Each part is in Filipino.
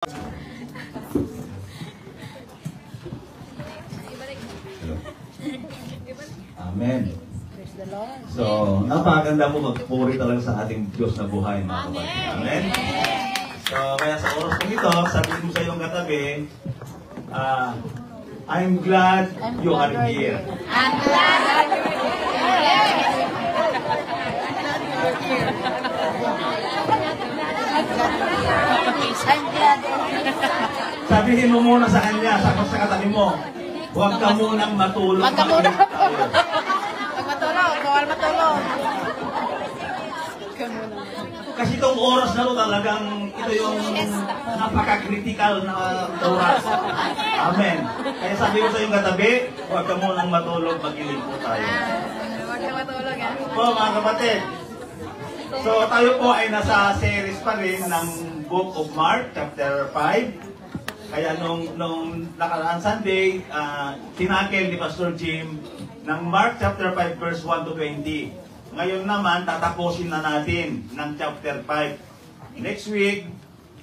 Amen. So, napakaganda po magpuri talaga sa ating Diyos na buhay, mga kapatid. Amen. So, kaya sa oras po ito, sabihin mo sa iyong katabi, I'm glad you are here. I'm glad that you're here. I'm glad. Sabihin mo muna sa kanya, sa katabi mo, huwag ka munang matulog. Huwag ka munang matulog. Huwag matulog, bawal matulog. Kasi itong oras na ito talagang ito yung napaka-critical na oras. Amen. Kaya sabi ko sa iyong katabi, huwag ka munang matulog, mag-ilig po tayo. Huwag ka matulog, ha? Po mga kapatid, so tayo po ay nasa series pa rin ng Book of Mark, chapter 5. Kaya nung nakaraang Sunday, tinakil ni Pastor Jim ng Mark chapter 5 verse 1 to 20. Ngayon naman, tatapusin na natin ng chapter 5. Next week,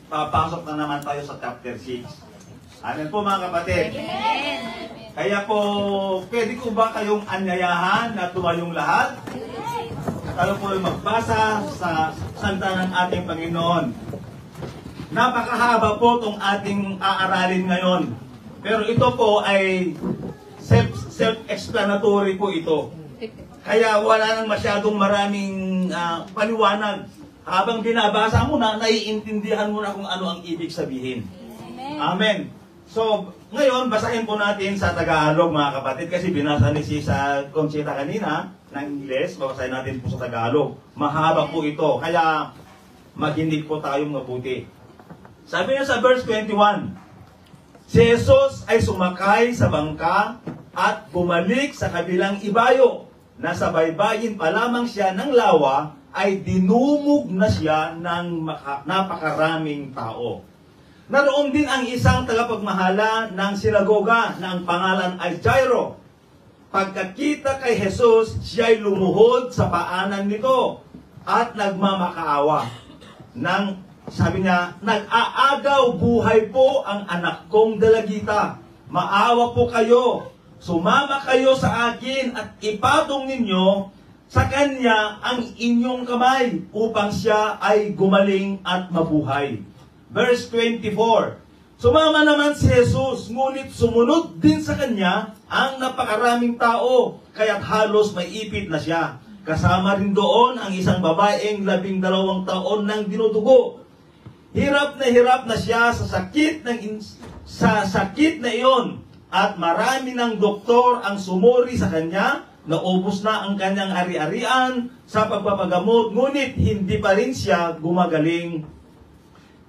papasok na naman tayo sa chapter 6. Amen po mga kapatid. Kaya po, pwede ko ba kayong anyayahan na tumayong lahat? Tayo po ay magbasa sa salita ng ating Panginoon. Napakahaba po itong ating aaralin ngayon. Pero ito po ay self-explanatory po ito. Kaya wala nang masyadong maraming paliwanag. Habang binabasa mo na, naiintindihan mo na kung ano ang ibig sabihin. Amen. So, ngayon, basahin po natin sa Tagalog mga kapatid. Kasi binasa ni sa Conchita kanina ng Ingles. Babasahin natin po sa Tagalog. Mahaba po ito. Kaya makinig po tayong mabuti. Sabi niya sa verse 21, si Jesus ay sumakay sa bangka at bumalik sa kabilang ibayo. Nasa baybayin pa lamang siya ng lawa ay dinumog na siya ng napakaraming tao. Naroon din ang isang tagapagmahala ng sinagoga na ang pangalan ay Jairo. Pagkakita kay Jesus, siya ay lumuhod sa paanan nito at nagmamakaawa. Sabi niya, nag-aagaw buhay po ang anak kong dalagita. Maawa po kayo. Sumama kayo sa akin at ipatong ninyo sa kanya ang inyong kamay upang siya ay gumaling at mabuhay. Verse 24. Sumama naman si Jesus, ngunit sumunod din sa kanya ang napakaraming tao, kaya't halos may ipit na siya. Kasama rin doon ang isang babaeng 12 taon nang dinudugo. Hirap na siya sa sakit na iyon at marami ng doktor ang sumuri sa kanya, naubos na ang kanyang ari-arian sa pagpapagamot, ngunit hindi pa rin siya gumagaling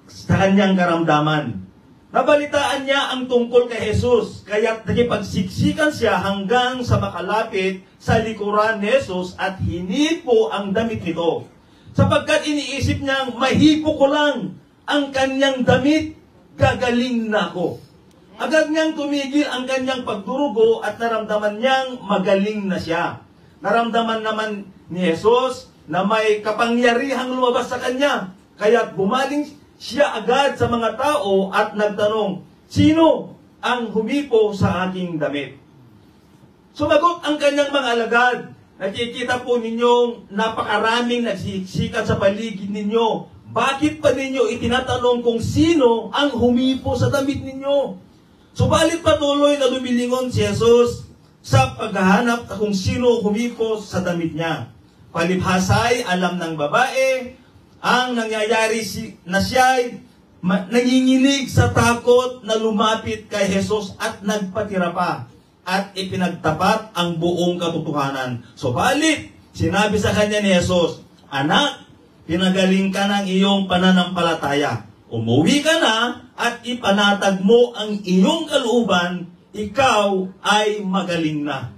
sa kanyang karamdaman. Nabalitaan niya ang tungkol kay Jesus, kaya nakipagsiksikan siya hanggang sa makalapit sa likuran ni Jesus at hinipo ang damit nito. Sapagkat iniisip niyang mahipo ko lang ang kanyang damit, gagaling na ako. Agad niyang tumigil ang kanyang pagdurugo at naramdaman niyang magaling na siya. Naramdaman naman ni Jesus na may kapangyarihang lumabas sa kanya. Kaya bumaling siya agad sa mga tao at nagtanong, sino ang humipo sa aking damit? Sumagot ang kanyang mga alagad, nakikita po ninyong napakaraming nagsiksikan sa paligid ninyo. Bakit pa ninyo itinatanong kung sino ang humipo sa damit ninyo? Subalit patuloy na lumilingon si Jesus sa paghahanap kung sino humipo sa damit niya. Palibhasay, alam ng babae ang nangyayari na siya'y nanginginig sa takot na lumapit kay Jesus at nagpatira pa at ipinagtapat ang buong katotohanan. Subalit, sinabi sa kanya ni Jesus, anak, pinagaling ka ng iyong pananampalataya. Umuwi ka na at ipanatag mo ang iyong kalooban, ikaw ay magaling na.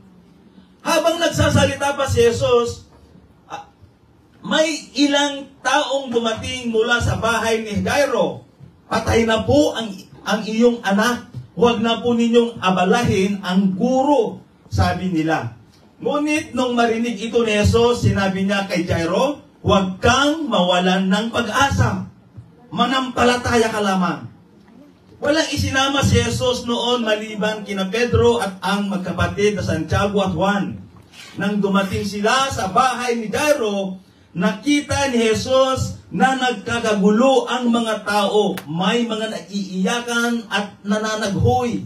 Habang nagsasalita pa si Jesus, may ilang taong dumating mula sa bahay ni Jairo. Patay na po ang iyong anak. Huwag na po ninyong abalahin ang guro, sabi nila. Ngunit nung marinig ito ni Jesus, sinabi niya kay Jairo, huwag kang mawalan ng pag-asa. Manampalataya ka lamang. Walang isinama si Jesus noon maliban kina Pedro at ang magkapatid na Santiago at Juan. Nang dumating sila sa bahay ni Jairo, nakita ni Jesus na nagkakagulo ang mga tao. May mga naiiyakan at nananaghoy.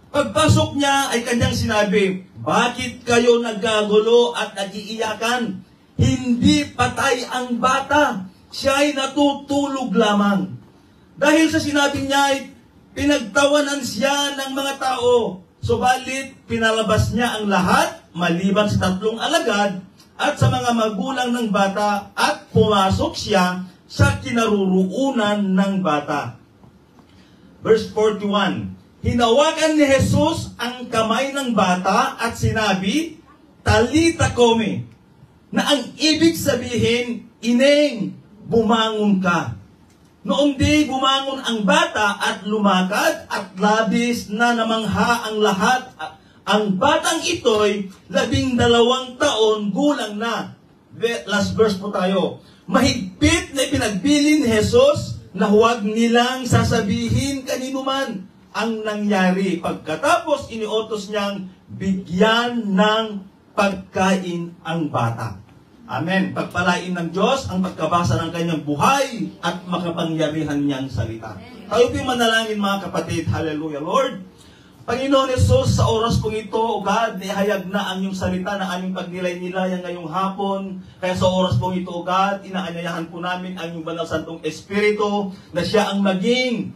Pagpasok niya ay kanyang sinabi, "Bakit kayo nagkagulo at nag-iiyakan? Hindi patay ang bata. Siya'y natutulog lamang." Dahil sa sinabi niya, pinagtawanan siya ng mga tao. Subalit, pinalabas niya ang lahat, maliban sa 3 alagad, at sa mga magulang ng bata, at pumasok siya sa kinaruruunan ng bata. Verse 41, hinawakan ni Jesus ang kamay ng bata at sinabi, "Talita komi," na ang ibig sabihin, "Ineng, bumangon ka." Noong di bumangon ang bata at lumakad at labis na namangha ang lahat. Ang batang ito'y 12 taon gulang na. Last verse po tayo. Mahigpit na ipinagbili ni Jesus na huwag nilang sasabihin kaninuman ang nangyari. Pagkatapos iniutos niyang bigyan ng pagkain ang bata. Amen. Pagpalain ng Diyos ang pagkabasa ng kanyang buhay at makapangyarihan niyang salita. Tayo po'y manalangin mga kapatid. Hallelujah, Lord. Panginoon Jesus, sa oras pong ito, O God, nihayag na ang iyong salita na aming pagnilay-nilayan ngayong hapon. Kaya sa oras pong ito, O God, inaanyayahan po namin ang iyong banal santong Espiritu na siya ang maging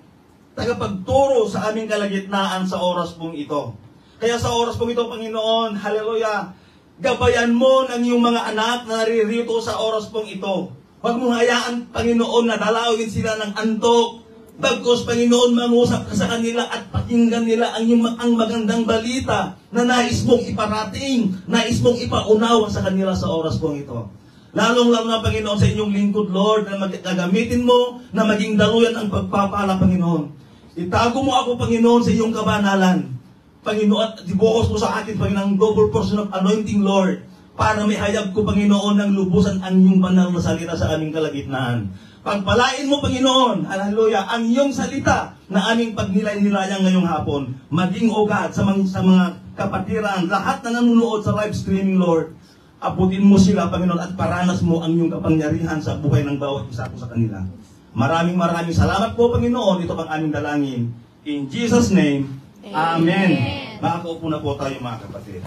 tagapagturo sa aming kalagitnaan sa oras pong ito. Kaya sa oras pong ito, Panginoon, hallelujah, gabayan mo ng iyong mga anak na naririto sa oras pong ito. Huwag mong hayaan, Panginoon, na dalawin sila ng antok. Bagkus, Panginoon, mangusap ka sa kanila at pakinggan nila ang magandang balita na nais mong iparating, nais mong ipaunawa sa kanila sa oras pong ito. Lalong-lalo na, Panginoon, sa inyong lingkod, Lord, na gagamitin mo na maging daluyan ang pagpapala, Panginoon. Itago mo ako, Panginoon, sa iyong kabanalan. Panginoon, at dibuhos mo sa akin, Panginoon, double portion of anointing, Lord, para may hayag ko, Panginoon, ng lubusan ang iyong banal na salita sa aming kalagitnaan. Pagpalain mo, Panginoon, hallelujah, ang iyong salita na aming pagnilay-nilayang ngayong hapon, maging ugat sa mga kapatiran, lahat na nanonood sa live streaming, Lord, abutin mo sila, Panginoon, at paranas mo ang iyong kapangyarihan sa buhay ng bawat isa ko sa kanila. Maraming salamat po, Panginoon. Ito pang aming dalangin. In Jesus' name, Amen. Makakaupo na po tayo, mga kapatid.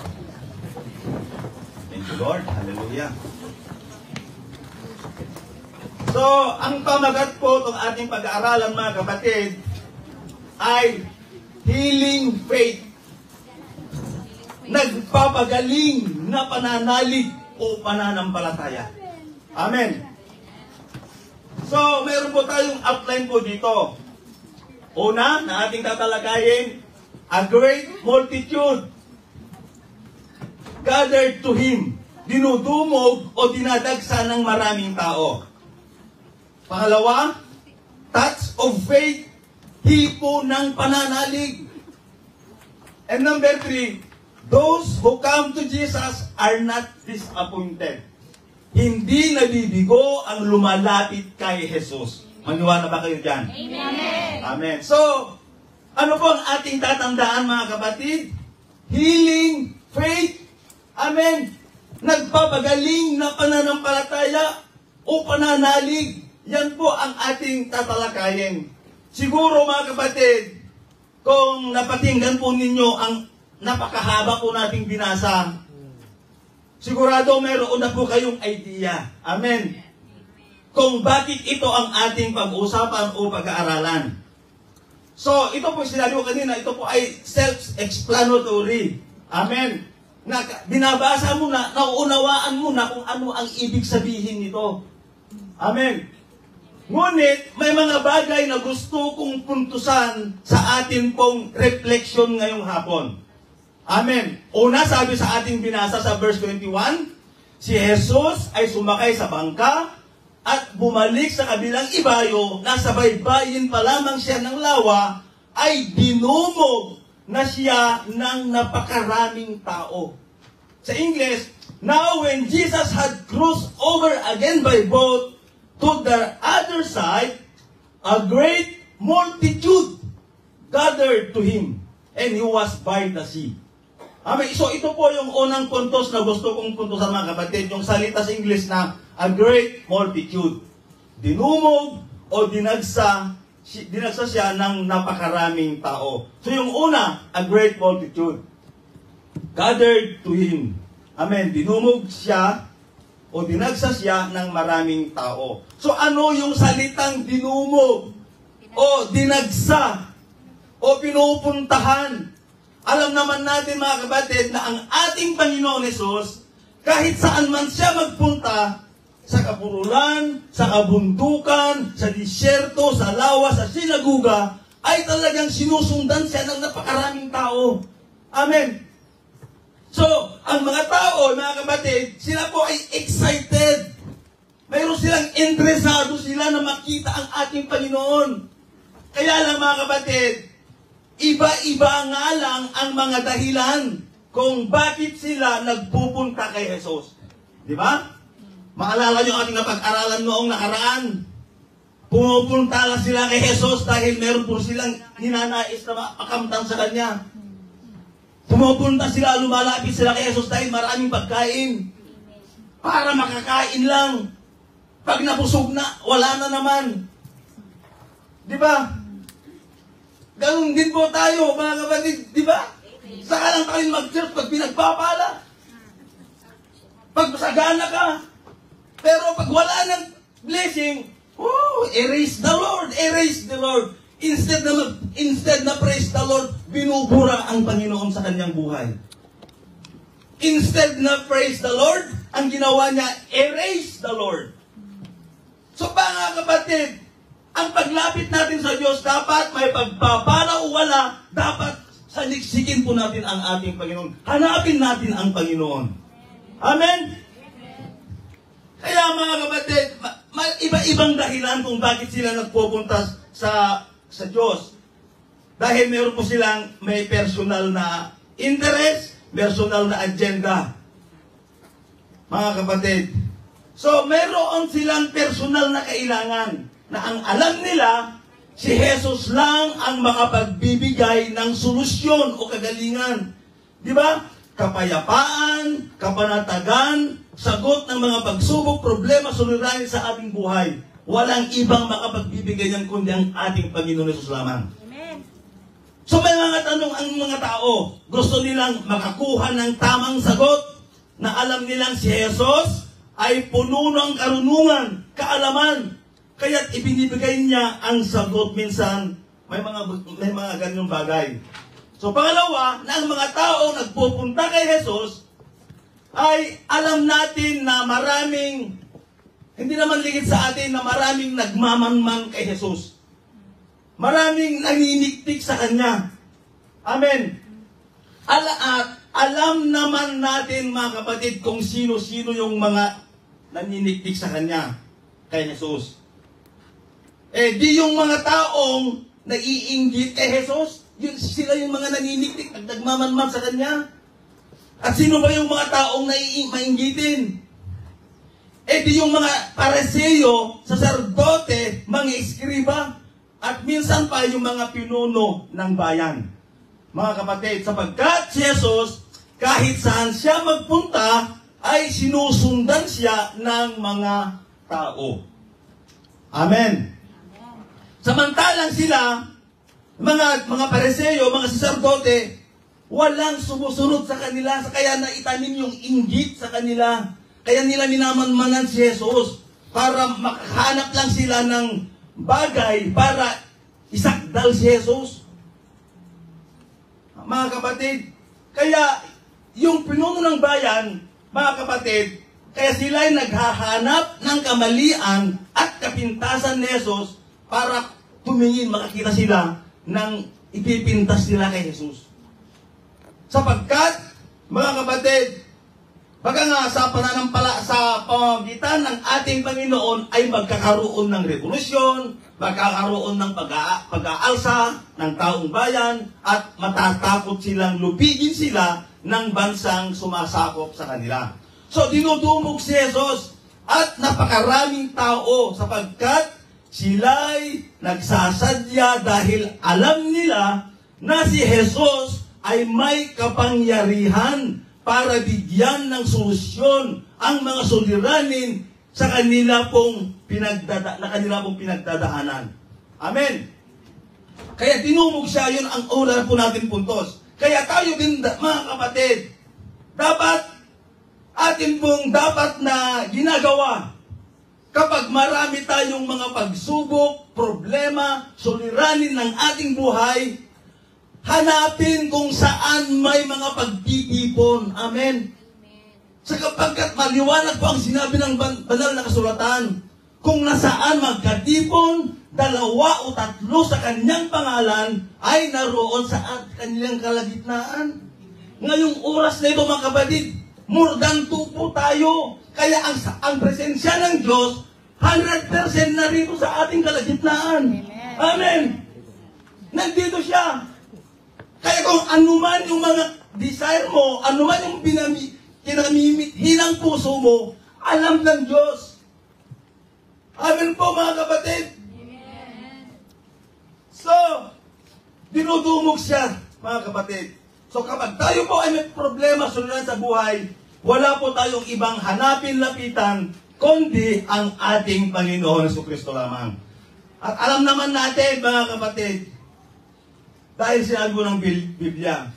Thank you, Lord. Hallelujah. So, ang pamagat po itong ating pag-aaralan, mga kapatid, ay healing faith. Nagpapagaling na pananalig o pananampalataya. Amen. So, meron po tayong outline po dito. Una, na ating tatalakayin, a great multitude gathered to Him. Dinudumog o dinadagsa ng maraming tao. Pangalawa, touch of faith, hipo ng pananalig. And number 3, those who come to Jesus are not disappointed. Hindi nabibigo ang lumalapit kay Jesus. Maniwala ba kayo dyan? Amen. Amen. So, ano po ang ating tatandaan, mga kapatid? Healing faith. Amen. Nagpapagaling na pananampalataya o pananalig. Yan po ang ating tatalakayin. Siguro, mga kapatid, kung napakinggan po ninyo ang napakahaba po nating binasa, sigurado meron na po kayong idea. Amen. Kung bakit ito ang ating pag-uusapan o pag-aaralan. So, ito po sinabi ko kanina, ito po ay self-explanatory. Amen. Na, binabasa mo na, nauunawaan mo na kung ano ang ibig sabihin nito. Amen. Ngunit, may mga bagay na gusto kong puntusan sa atin pong reflection ngayong hapon. Amen. Una, sabi sa ating binasa sa verse 21, si Jesus ay sumakay sa bangka at bumalik sa kabilang ibayo, nasa baybayin pa lamang siya ng lawa, ay dinumog na siya ng napakaraming tao. Sa English, now when Jesus had crossed over again by boat to the other side, a great multitude gathered to him, and he was by the sea. Amen. So ito po yung unang puntos na gusto kong puntosan mga kapatid, yung salita sa English na a great multitude. Dinumog o dinagsa siya ng napakaraming tao. So yung una, a great multitude. Gathered to him. Amen. Dinumog siya o dinagsa siya ng maraming tao. So ano yung salitang dinumog o dinagsa o pinupuntahan? Alam naman natin mga kapatid na ang ating Panginoon Hesus, kahit saan man siya magpunta, sa kapurulan, sa kabundukan, sa disyerto, sa lawa, sa sinaguga, ay talagang sinusundan siya ng napakaraming tao. Amen. So, ang mga tao, mga kapatid, sila po ay excited. Mayroon silang interesado sila na makita ang ating Panginoon. Kaya lang mga kapatid, iba-iba nga lang ang mga dahilan kung bakit sila nagpupunta kay Jesus. Di ba? Maalala nyo ating napag-aralan noong nakaraan. Pumupunta lang sila kay Jesus dahil meron po silang ninanais na makamtan sa Kanya. Pumupunta sila, lumalapit sila kay Jesus dahil maraming pagkain. Para makakain lang. Pag nabusog na, wala na naman. Di ba? Ganun din po tayo, mga kapatid, di ba? Saka lang tayo mag-church pag pinagpapala. Pag sagana ka. Pero pag wala ng blessing, erase the Lord, erase the Lord. Instead na praise the Lord, binubura ang Panginoon sa kanyang buhay. Instead na praise the Lord, ang ginawa niya, erase the Lord. So mga kapatid, ang paglapit natin sa Diyos, dapat may pagpapala o wala, dapat saliksikin po natin ang ating Panginoon. Hanapin natin ang Panginoon. Amen? Kaya mga kapatid, iba-ibang dahilan kung bakit sila nagpupunta sa Diyos. Dahil meron po silang may personal na interest, personal na agenda. Mga kapatid. So, meron silang personal na kailangan na ang alam nila, si Jesus lang ang makapagbibigay ng solusyon o kagalingan. Di ba? Kapayapaan, kapanatagan, sagot ng mga pagsubok, problema, suliranin sa ating buhay. Walang ibang makapagbibigay niyan kundi ang ating Panginoon Hesus lamang. Amen. So may mga tanong ang mga tao. Gusto nilang makakuha ng tamang sagot na alam nilang si Jesus ay puno ng karunungan, kaalaman. Kaya't ibinibigay niya ang sagot minsan. May mga ganyong bagay. So pangalawa, na ang mga tao nagpupunta kay Jesus ay alam natin na maraming, hindi naman ligid sa atin na maraming nagmamanman kay Jesus. Maraming naniniktik sa Kanya. Amen. Alam naman natin mga kapatid kung sino-sino yung mga naniniktik sa Kanya kay Jesus. Di yung mga taong naiinggit kay Jesus, sila yung mga naniniktik, nagmamanman sa Kanya. At sino ba yung mga taong mainggitin? Di yung mga Pariseo, saserdote, mga eskriba, at minsan pa yung mga pinuno ng bayan. Mga kapatid, sapagkat si Jesus, kahit saan siya magpunta, ay sinusundan siya ng mga tao. Amen. Samantalang sila, mga Pariseo, mga saserdote, walang sumusunod sa kanila, kaya naitanim yung inggit sa kanila. Kaya nila minamanmanan si Jesus para makahanap lang sila ng bagay para isakdal si Jesus. Mga kapatid, kaya yung pinuno ng bayan, mga kapatid, kaya sila ay naghahanap ng kamalian at kapintasan ni Jesus para tumingin, makakita sila ng ipipintas nila kay Jesus. Sapagkat, mga kapatid, baka nga sa pananampala, sa pamagitan ng ating Panginoon ay magkakaroon ng revolusyon, magkakaroon ng pag-aalsa ng taong bayan, at matatakot silang lupigin sila ng bansang sumasakop sa kanila. So, dinudumog si Jesus at napakaraming tao sapagkat sila'y nagsasadya dahil alam nila na si Jesus ay may kapangyarihan para bigyan ng solusyon ang mga suliranin sa kanila pong pinagdadaanan. Amen. Kaya tinumog siya, yun ang una po natin puntos. Kaya tayo din, mga kapatid, atin pong dapat na ginagawa kapag marami tayong mga pagsubok, problema, suliranin ng ating buhay, hanapin kung saan may mga pagtitipon. Amen. Sapagkat maliwanag po ang sinabi ng banal na kasulatan, kung nasaan magkatipon, 2 o 3 sa kanyang pangalan, ay naroon sa kanilang kalagitnaan. Ngayong oras na ito, mga kapatid, more than 2 po tayo. Kaya ang presensya ng Diyos, 100% na rito sa ating kalagitnaan. Amen. Nandito siya. Kaya kung anuman yung mga desire mo, anuman yung kinamimithi ng puso mo, alam ng Diyos. Amen po, mga kapatid. So, dinudumog siya, mga kapatid. So, kapag tayo po ay may problema sunod sa buhay, wala po tayong ibang hanapin, lapitan, kundi ang ating Panginoon Jesucristo lamang. At alam naman natin, mga kapatid, dahil sinabi ng Biblia,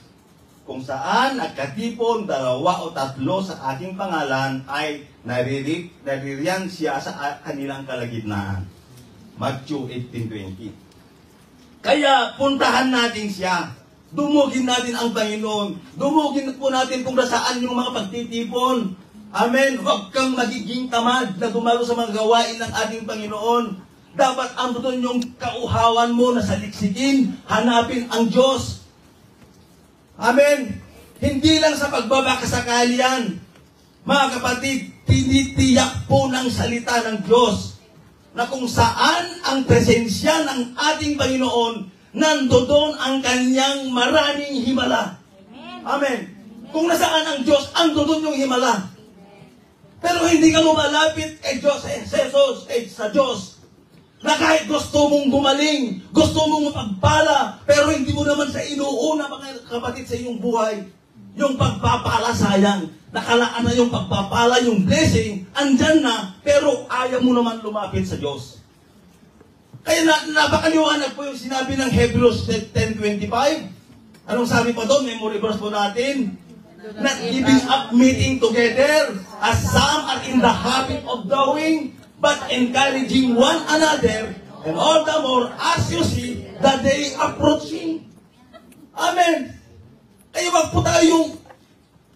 kung saan nagkatipon 2 o 3 sa aking pangalan ay naririyan siya sa kanilang kalagitnaan. Matthew 18:20. Kaya puntahan natin siya. Dumugin natin ang Panginoon. Dumugin po natin kung nasaan yung mga pagtitipon. Amen. Huwag kang magiging tamad na dumalo sa mga gawain ng ating Panginoon. Dapat ang doon yung kauhawan mo na saliksikin, hanapin ang Diyos. Amen. Hindi lang sa pagbabakasakali yan. Mga kapatid, tinitiyak po ng salita ng Diyos na kung saan ang presensya ng ating Panginoon, nandoon ang kanyang maraming himala. Amen. Kung nasaan ang Diyos, andoon yung himala. Pero hindi ka lumalapit kay Diyos, sa Diyos, na kahit gusto mong gumaling, gusto mong mapagpala, pero hindi mo naman sa inuuna, mga kapatid, sa iyong buhay, yung pagpapala sayang. Nakalaan na yung pagpapala, yung blessing, andyan na, pero ayaw mo naman lumapit sa Diyos. Kaya napakaliwanag po yung sinabi ng Hebrews 10:25. Anong sabi pa doon? Memory verse po natin. Not giving up meeting together, as some are in the habit of doing, but encouraging one another, and all the more as you see the day approaching. Amen. Kaya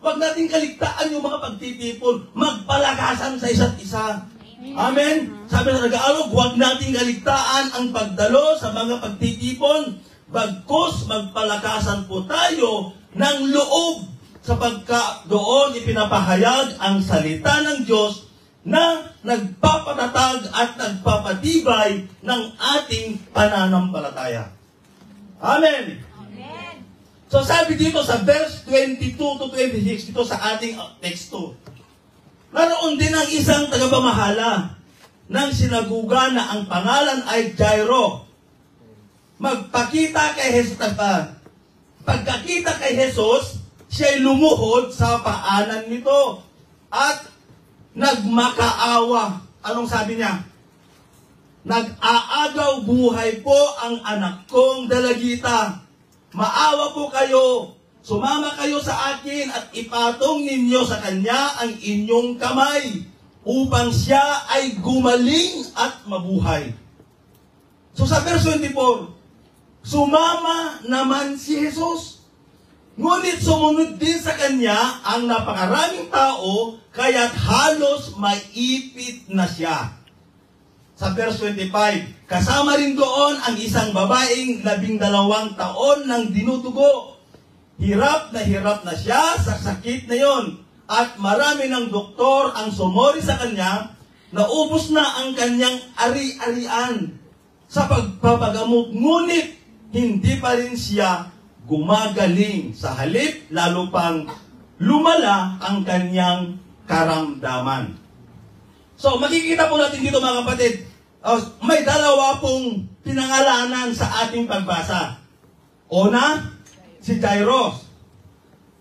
wag natin kaligtaan yung mga pagtitipon, magpalakasan sa isa't isa. Amen. Sabi sa Tagalog, huwag natin kaligtaan ang pagdalo sa mga pagtitipon, bagkus magpalakasan po tayo ng loob, sapagkat doon ipinapahayag ang salita ng Diyos na nagpapatatag at nagpapatibay ng ating pananampalataya. Amen. So sabi dito sa verse 22 to 26, dito sa ating text 2, naroon din ang isang tagapamahala ng sinaguga na ang pangalan ay Jairo. Pagkakita kay Jesus, siya'y lumuhod sa paanan nito at nagmakaawa. Anong sabi niya? Nag-aagaw buhay po ang anak kong dalagita. Maawa po kayo, sumama kayo sa akin at ipatong ninyo sa kanya ang inyong kamay upang siya ay gumaling at mabuhay. So sa verse 24, sumama naman si Jesus. Ngunit sumunod din sa kanya ang napakaraming tao, kaya't halos maipit na siya. Sa verse 25, kasama rin doon ang isang babaeng 12 taon nang dinudugo. Hirap na siya sa sakit na yon. At marami ng doktor ang sumori sa kanya, naubos na ang kanyang ari-arian sa pagpapagamot. Ngunit hindi pa rin siya gumagaling. Sa halip, lalo pang lumala ang kanyang karamdaman. So, makikita po natin dito, mga kapatid, May dalawa pong pinangalanan sa ating pagbasa. Una, si Jairus.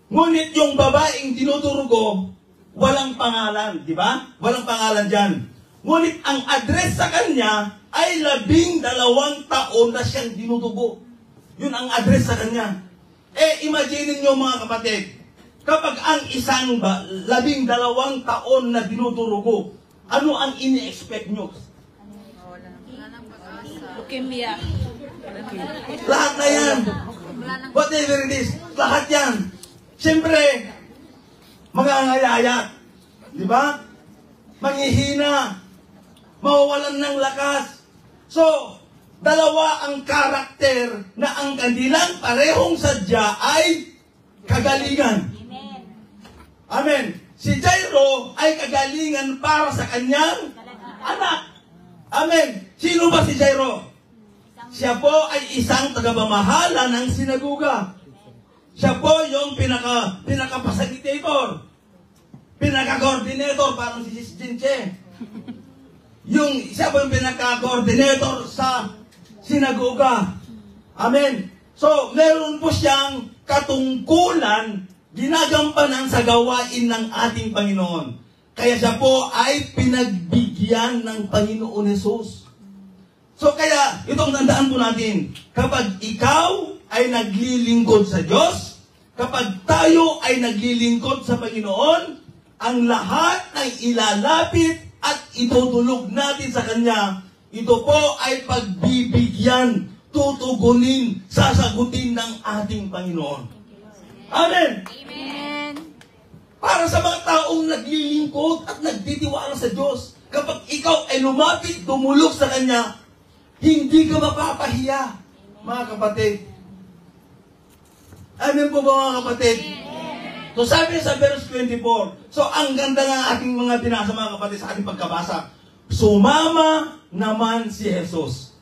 Ngunit yung babaeng tinuturo ko, walang pangalan, di ba? Walang pangalan dyan. Ngunit ang address sa kanya ay 12 taon na siyang dinudugo. Yun ang address sa kanya. Imagine niyo mga kapatid, kapag ang isang 12 taon na dinudurugo, ano ang ini-expect nyo? Leukemia. Lahat na yan. Whatever it is, lahat yan. Siyempre, mangangayayat. Di ba? Manghihina. Mawawalan ng lakas. So, dalawa ang karakter na ang kanilang parehong sadya ay kagalingan. Amen. Si Jairo ay kagalingan para sa kanyang anak. Amen. Sino ba si Jairo? Siya po ay isang tagapamahala ng sinagoga. Siya po yung pinaka-facilitator. Pinaka-coordinator, parang si Sis Jinche. Siya po yung pinaka-coordinator sa sinagoga. Amen. So, meron po siyang katungkulan, ginagampanan sa gawain ng ating Panginoon. Kaya siya po ay pinagbigyan ng Panginoon Hesus. So kaya, itong tandaan po natin, kapag ikaw ay naglilingkod sa Diyos, kapag tayo ay naglilingkod sa Panginoon, ang lahat ay ilalapit at itutulog natin sa Kanya. Ito po ay pagbibigyan, tutugunin, sasagutin ng ating Panginoon. Amen! Amen. Para sa mga taong naglilingkod at nagtitiwala sa Diyos, kapag ikaw ay lumapit, tumulog sa Kanya, hindi ka mapapahiya, mga kapatid. Amen po ba mga kapatid? So sabi sa verse 24, so ang ganda ng ating mga binasa mga kapatid sa ating pagkabasa, sumama naman si Jesus.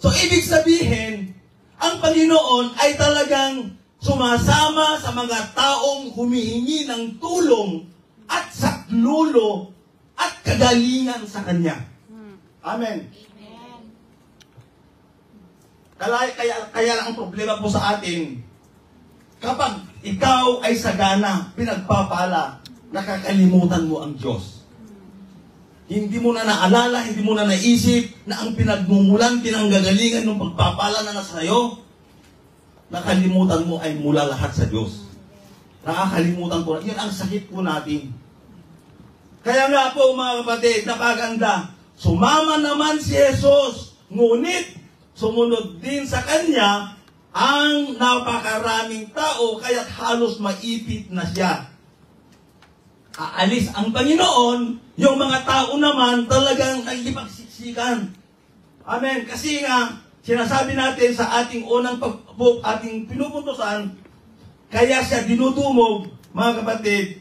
So ibig sabihin, ang Panginoon ay talagang sumasama sa mga taong humihingi ng tulong at saklulo at kagalingan sa Kanya. Amen. Kaya lang ang problema po sa atin, kapag ikaw ay sagana, pinagpapala, nakakalimutan mo ang Diyos. Hindi mo na naalala, hindi mo na naisip na ang pinagmumulan, pinanggagalingan ng pagpapala na nasa iyo, nakalimutan mo ay mula lahat sa Diyos. Nakakalimutan po. Yan ang sakit po natin. Kaya nga po mga kapatid, napaganda, sumama naman si Jesus, ngunit sumunod din sa Kanya ang napakaraming tao kaya't halos maipit na siya. Aalis ang Panginoon, yung mga tao naman talagang nagipagsiksikan. Amen. Kasi nga, sinasabi natin sa ating unang ating pinupuntusan, kaya siya dinudumog, mga kapatid,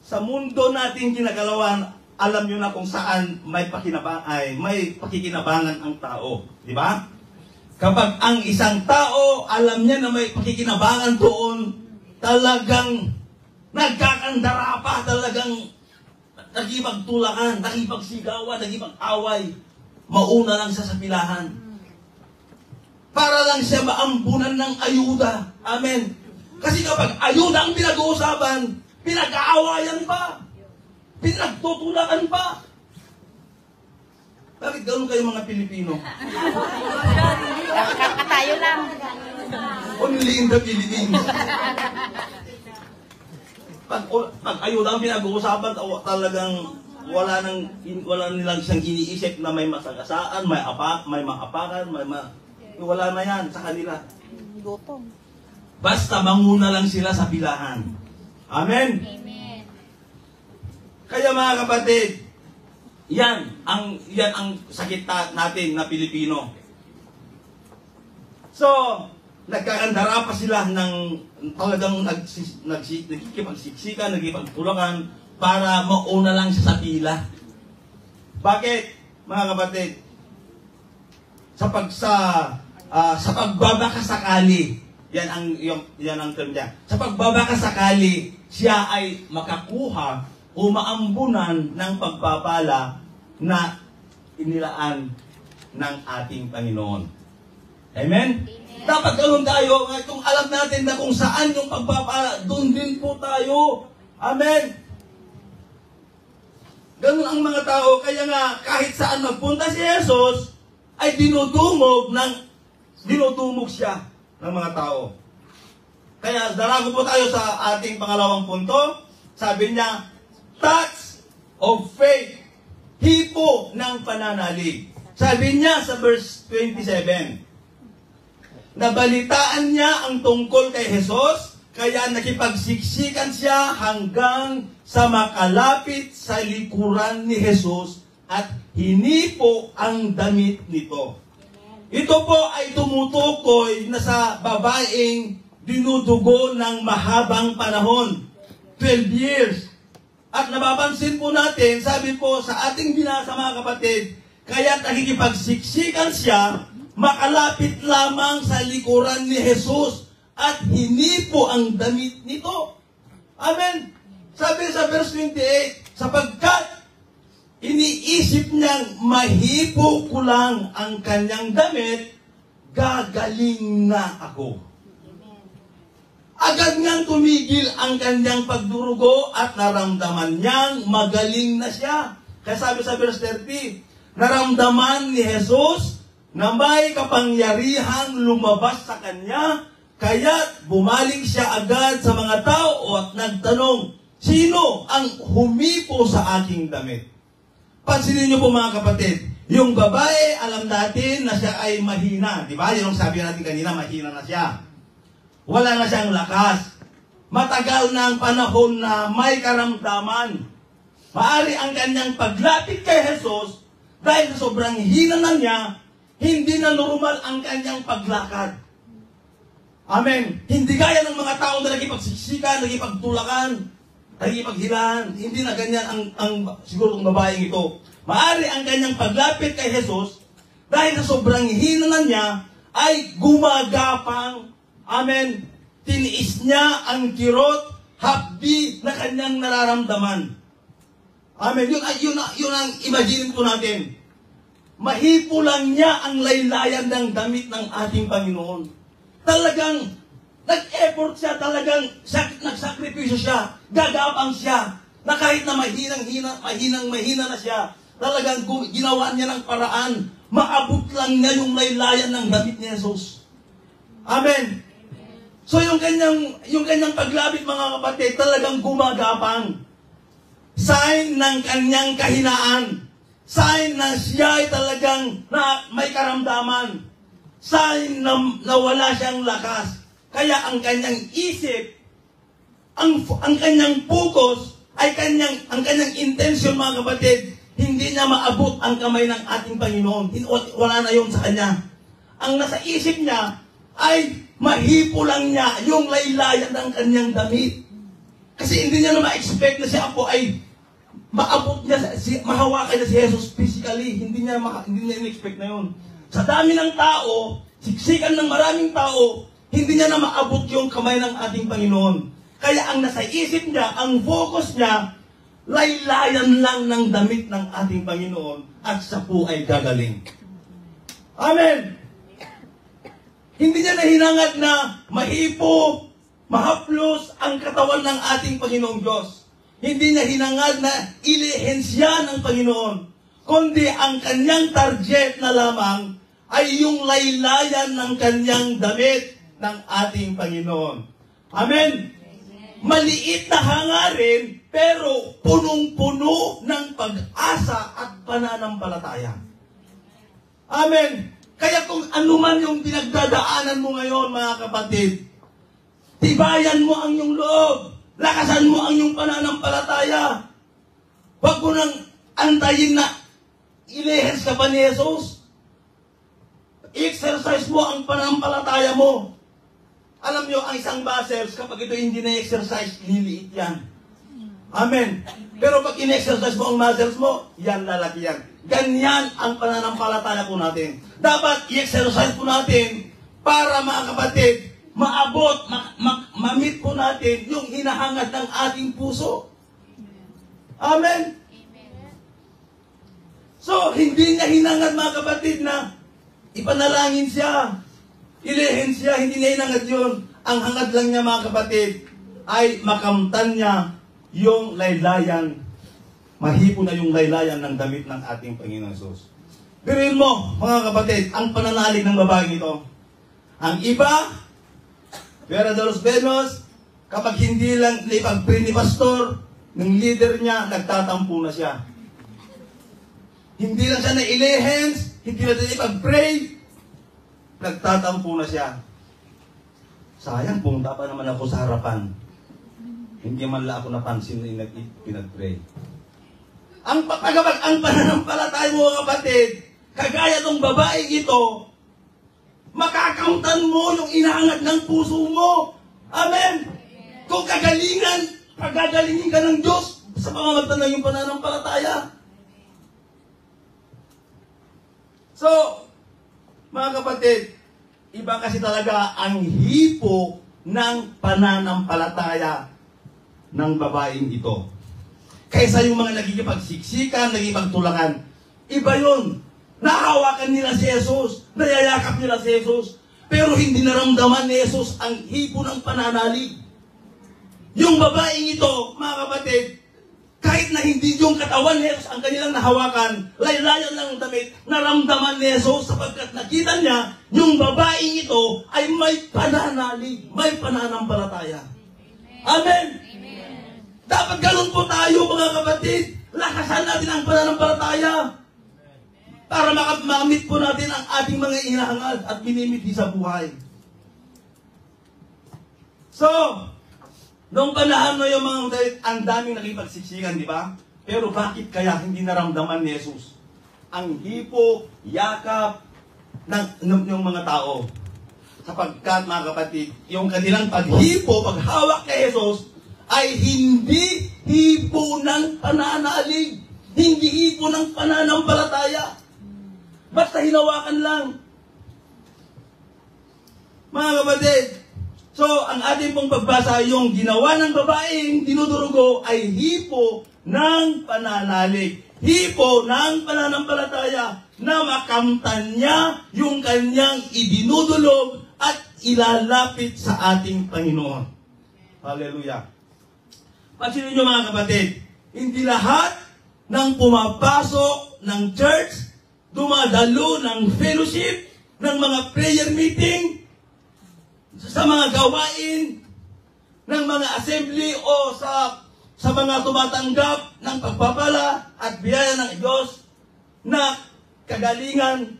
sa mundo nating kinagalawan, alam nyo na kung saan may pakikinabangan ang tao. Di ba? Kapag ang isang tao, alam niya na may pakikinabangan doon, talagang nagkakandara pa, talagang nagipagtulakan, nagipagsigawan, nagipag-away, mauna lang siya sa pilahan. Para lang siya maambunan ng ayuda. Amen. Kasi kapag ayuda ang pinag-uusapan, pinag-aawayan pa. Pinagtutulakan pa. Bakit gano'n kayo mga Pilipino? Kakatayo lang. Only in the Philippines. Pag ayuda ang pinag-uusapan, talagang wala nilang siyang iniisip na may masagasaan, may maapakan, wala na yan sa kanila. Basta manguna lang sila sa pilahan. Amen? Kaya mga kapatid, yan ang sakit natin na Pilipino. So, nagkakandara pa sila ng talagang nagkikipagsiksikan, nagkikipagtulakan para mauna lang siya sa pila. Bakit, mga kapatid? Sa pagbabakasakali, yan ang term niya. Sa pagbabakasakali, siya ay makakuha o maambunan ng pagpapala na inilaan ng ating Panginoon. Amen? Dapat ganun tayo. Kung alam natin na kung saan yung pagpapala, doon din po tayo. Amen? Ganun ang mga tao. Kaya nga, kahit saan magpunta si Jesus, ay dinudumog siya ng mga tao. Kaya darago po tayo sa ating pangalawang punto. Sabi niya, touch of faith. Hipo ng pananalig. Sabi niya sa verse 27, nabalitaan niya ang tungkol kay Jesus, kaya nakipagsiksikan siya hanggang sa makalapit sa likuran ni Jesus at hinipo ang damit nito. Ito po ay tumutukoy na sa babaeng dinudugo ng mahabang panahon, 12 years. At napapansin po natin, sabi po sa ating binasa mga kapatid, kaya nakikipagsiksikan siya, makalapit lamang sa likuran ni Jesus at hinipo ang damit nito. Amen. Sabi sa verse 28, sapagkat iniisip niyang mahipo ko lang ang kanyang damit, gagaling na ako. Agad niyang tumigil ang kanyang pagdurugo at naramdaman niyang magaling na siya. Kaya sabi sa verse 30, naramdaman ni Jesus na may kapangyarihang lumabas sa kanya, kaya't bumalik siya agad sa mga tao at nagtanong, sino ang humipo sa aking damit? Pansinin niyo po mga kapatid, yung babae, alam natin na siya ay mahina. Di ba? Yung sabi natin kanina, mahina na siya. Wala na siyang lakas. Matagal na ang panahon na may karamdaman. Maari ang kanyang paglapit kay Jesus, dahil sa sobrang hina na niya, hindi na normal ang kanyang paglakad. Amen. Hindi gaya ng mga tao na nagipagsiksikan, nagipagtulakan, nagipaghilaan. Hindi na ganyan ang siguro ng babaeng ito. Maari ang kanyang paglapit kay Jesus, dahil sa sobrang hina na niya, ay gumagapang. Amen. Tiniis niya ang kirot, hapdi na kanyang nararamdaman. Amen. Yun ang imagine ko natin. Mahipo lang niya ang laylayan ng damit ng ating Panginoon. Talagang nag-effort siya, talagang nagsakripisyo siya, gagapang siya, na kahit na mahinang-mahina na siya, talagang ginawa niya ng paraan, maabot lang niya yung laylayan ng damit ni Jesus. Amen. So yung kanyang paglapit mga kapatid, talagang gumagapang. Sign ng kanyang kahinaan. Sign na siya ay talagang na may karamdaman. Sign na wala siyang lakas. Kaya ang kanyang isip, ang kanyang focus, ang kanyang intention mga kapatid, hindi niya maabot ang kamay ng ating Panginoon. Wala na yun sa kanya. Ang nasa isip niya ay mahipo lang niya yung laylayan ng kanyang damit. Kasi hindi niya na ma-expect na siya po ay maabot niya, mahawakan niya si Jesus physically. Hindi niya in-expect na yun. Sa dami ng tao, siksikan ng maraming tao, hindi niya na maabot yung kamay ng ating Panginoon. Kaya ang nasa isip niya, ang focus niya, laylayan lang ng damit ng ating Panginoon at siya po ay gagaling. Amen! Hindi niya nahinangad na mahipo, mahaplos ang katawan ng ating Panginoong Diyos. Hindi niya hinangad na ilihin siya ng Panginoon. Kundi ang kanyang target na lamang ay yung laylayan ng kanyang damit ng ating Panginoon. Amen? Maliit na hangarin, pero punong-puno ng pag-asa at pananampalataya. Amen? Kaya kung anuman yung pinagdadaanan mo ngayon, mga kapatid, tibayan mo ang iyong loob. Lakasan mo ang iyong pananampalataya. Huwag mo nang antayin na ilihes ka pa ni Jesus. I-exercise mo ang pananampalataya mo. Alam nyo, ang isang muscles, kapag ito hindi na-exercise, liliit yan. Amen. Pero pag in-exercise mo ang muscles mo, yan lalaki yan. Ganyan ang pananampalataya po natin. Dapat i-exercise po natin para mga kapatid, maabot, ma-meet po natin yung hinahangad ng ating puso. Amen. So, hindi niya hinangad mga kapatid na ipanalangin siya, ilihin siya, hindi niya hinangad yun. Ang hangad lang niya mga kapatid ay makamtan niya yung laylayan, mahipo na yung laylayan ng damit ng ating Panginoon Jesus. Biruin mo, mga kapatid, ang pananalig ng babaeng ito. Ang iba, Vera de los Benos, kapag hindi lang naipag-pray ni pastor, ng leader niya, nagtatampo na siya. Hindi lang siya na-ilihens, hindi lang siya naipag-pray, nagtatampo na siya. Sayang, punta pa naman ako sa harapan. Hindi man lang ako napansin na pinag-pray. Ang pananampalataya mo mga kapatid, kagaya ng babaeng ito, makakauntan mo yung inahangad ng puso mo. Amen! Kung pagagalingin ka ng Diyos sa pamamagitan ng iyong pananampalataya. So, mga kapatid, iba kasi talaga ang hipo ng pananampalataya ng babaeng ito. Kaysa yung mga nagkikipagsiksikan, nagkikipagtulakan. Iba yun. Nahawakan nila si Jesus, nayayakap nila si Jesus, pero hindi naramdaman ni Jesus ang hipo ng pananalig. Yung babaeng ito, mga kapatid, kahit na hindi yung katawan ni Jesus ang kanilang nahawakan, laylayan lang ang damit, naramdaman ni Jesus sapagkat nakita niya, yung babaeng ito ay may pananalig, may pananampalataya. Amen! Amen. Dapat ganun po tayo mga kapatid, lakasan natin ang pananampalataya para makamit po natin ang ating mga inahangad at minimiti sa buhay. So, noong panahon na yung mga ang daming nakipagsiksikan, di ba? Pero bakit kaya hindi naramdaman ni Jesus ang hipo, yakap ng mga tao? Sapagkat mga kapatid, yung kanilang paghipo, paghawak kay Jesus, ay hindi hipo ng pananalig, hindi hipo ng pananampalataya. Basta hinawakan lang. Mga kapatid, so, ang ating pong pagbasa, yung ginawa ng babaeng dinudurugo ay hipo ng pananalig. Hipo ng pananampalataya na makamtan niya yung kanyang idinudulog at ilalapit sa ating Panginoon. Hallelujah. Pansinin niyo mga kapatid, hindi lahat ng pumapasok ng church, dumadalo ng fellowship, ng mga prayer meeting, sa mga gawain ng mga assembly o sa mga tumatanggap ng pagpapala at biyaya ng Diyos na kagalingan,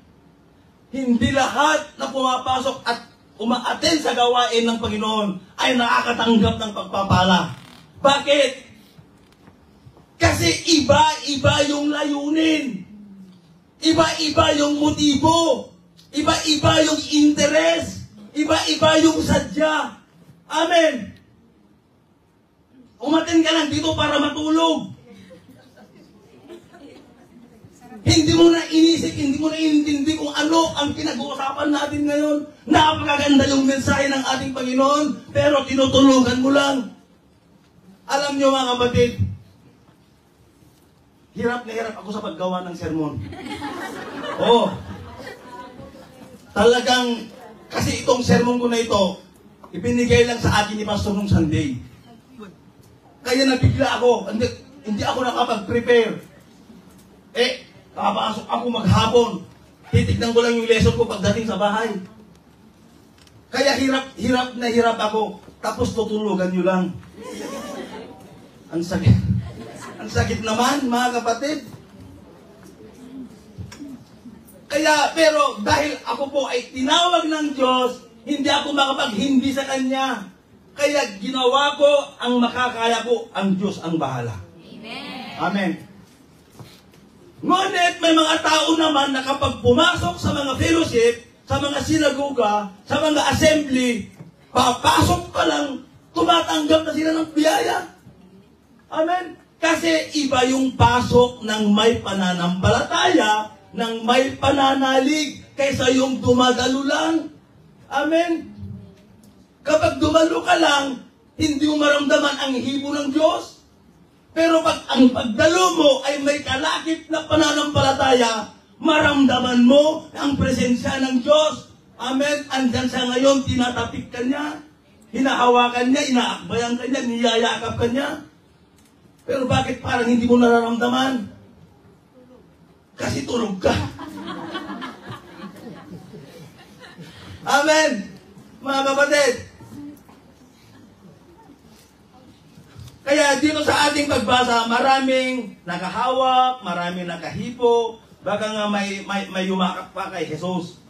hindi lahat na pumapasok at umaattend sa gawain ng Panginoon ay nakakatanggap ng pagpapala. Bakit? Kasi iba-iba yung layunin. Iba-iba yung motibo. Iba-iba yung interes. Iba-iba yung sadya. Amen. Umaten ka lang dito para matulog. Hindi mo na inisip, hindi mo na inintindi kung ano ang pinag-uusapan natin ngayon. Napakaganda yung mensahe ng ating Panginoon, pero tinutulugan mo lang. Alam nyo mga kapatid, hirap na hirap ako sa paggawa ng sermon. Oo. Talagang, kasi itong sermon ko na ito, ipinigay lang sa akin ni Pastor nung Sunday. Kaya nabigla ako, hindi ako nakapag-prepare. Papasok ako maghapon. Titignan ko lang yung lesson ko pagdating sa bahay. Kaya hirap na hirap ako. Tapos tutulugan nyo lang. Ang sakit. Ang sakit naman, mga kapatid. Kaya, pero dahil ako po ay tinawag ng Diyos, hindi ako makapaghindi sa Kanya. Kaya ginawa ko ang makakaya ko, ang Diyos ang bahala. Amen. Amen. Ngunit may mga tao naman na kapag pumasok sa mga fellowship, sa mga sinagoga, sa mga assembly, papasok pa lang, tumatanggap na sila ng biyaya. Amen. Kasi iba yung pasok ng may pananampalataya, ng may pananalig, kaysa yung dumadalo lang. Amen. Kapag dumalo ka lang, hindi mo maramdaman ang hibo ng Diyos. Pero pag ang pagdalo mo ay may kalakip na pananampalataya, maramdaman mo ang presensya ng Diyos. Amen. Andyan siya ngayon, tinatapik ka niya, hinahawakan niya, inaakbayan ka niya, niyayakap ka niya. Pero bakit parang hindi mo nararamdaman? Kasi tulog ka. Amen. Mga kapatid. Kaya dito sa ating pagbasa, maraming nakahawak, maraming nakahipo, baka nga may yumakap pa kay Jesus.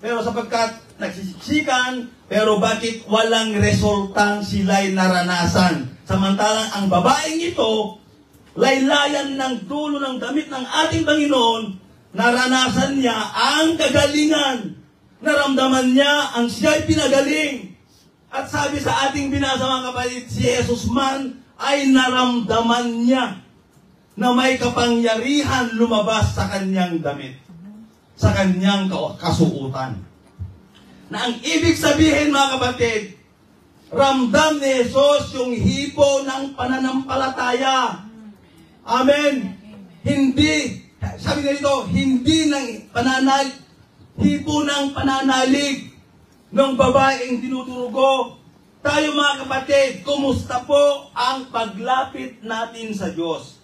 Pero sapagkat nagsisiksikan, pero bakit walang resultang sila'y naranasan? Samantalang ang babaeng ito, laylayan ng dulo ng damit ng ating Panginoon, naranasan niya ang kagalingan. Naramdaman niya ang siya'y pinagaling. At sabi sa ating binasa mga kapatid, si Jesus man ay naramdaman niya na may kapangyarihan lumabas sa kanyang damit, sa kanyang kasuutan. Na ang ibig sabihin mga kapatid, ramdam ni Jesus yung hipo ng pananampalataya. Amen. Hindi, sabi na dito, hindi ng hipo ng pananalig ng babaeng tinuturugo. Tayo mga kapatid, kumusta po ang paglapit natin sa Diyos?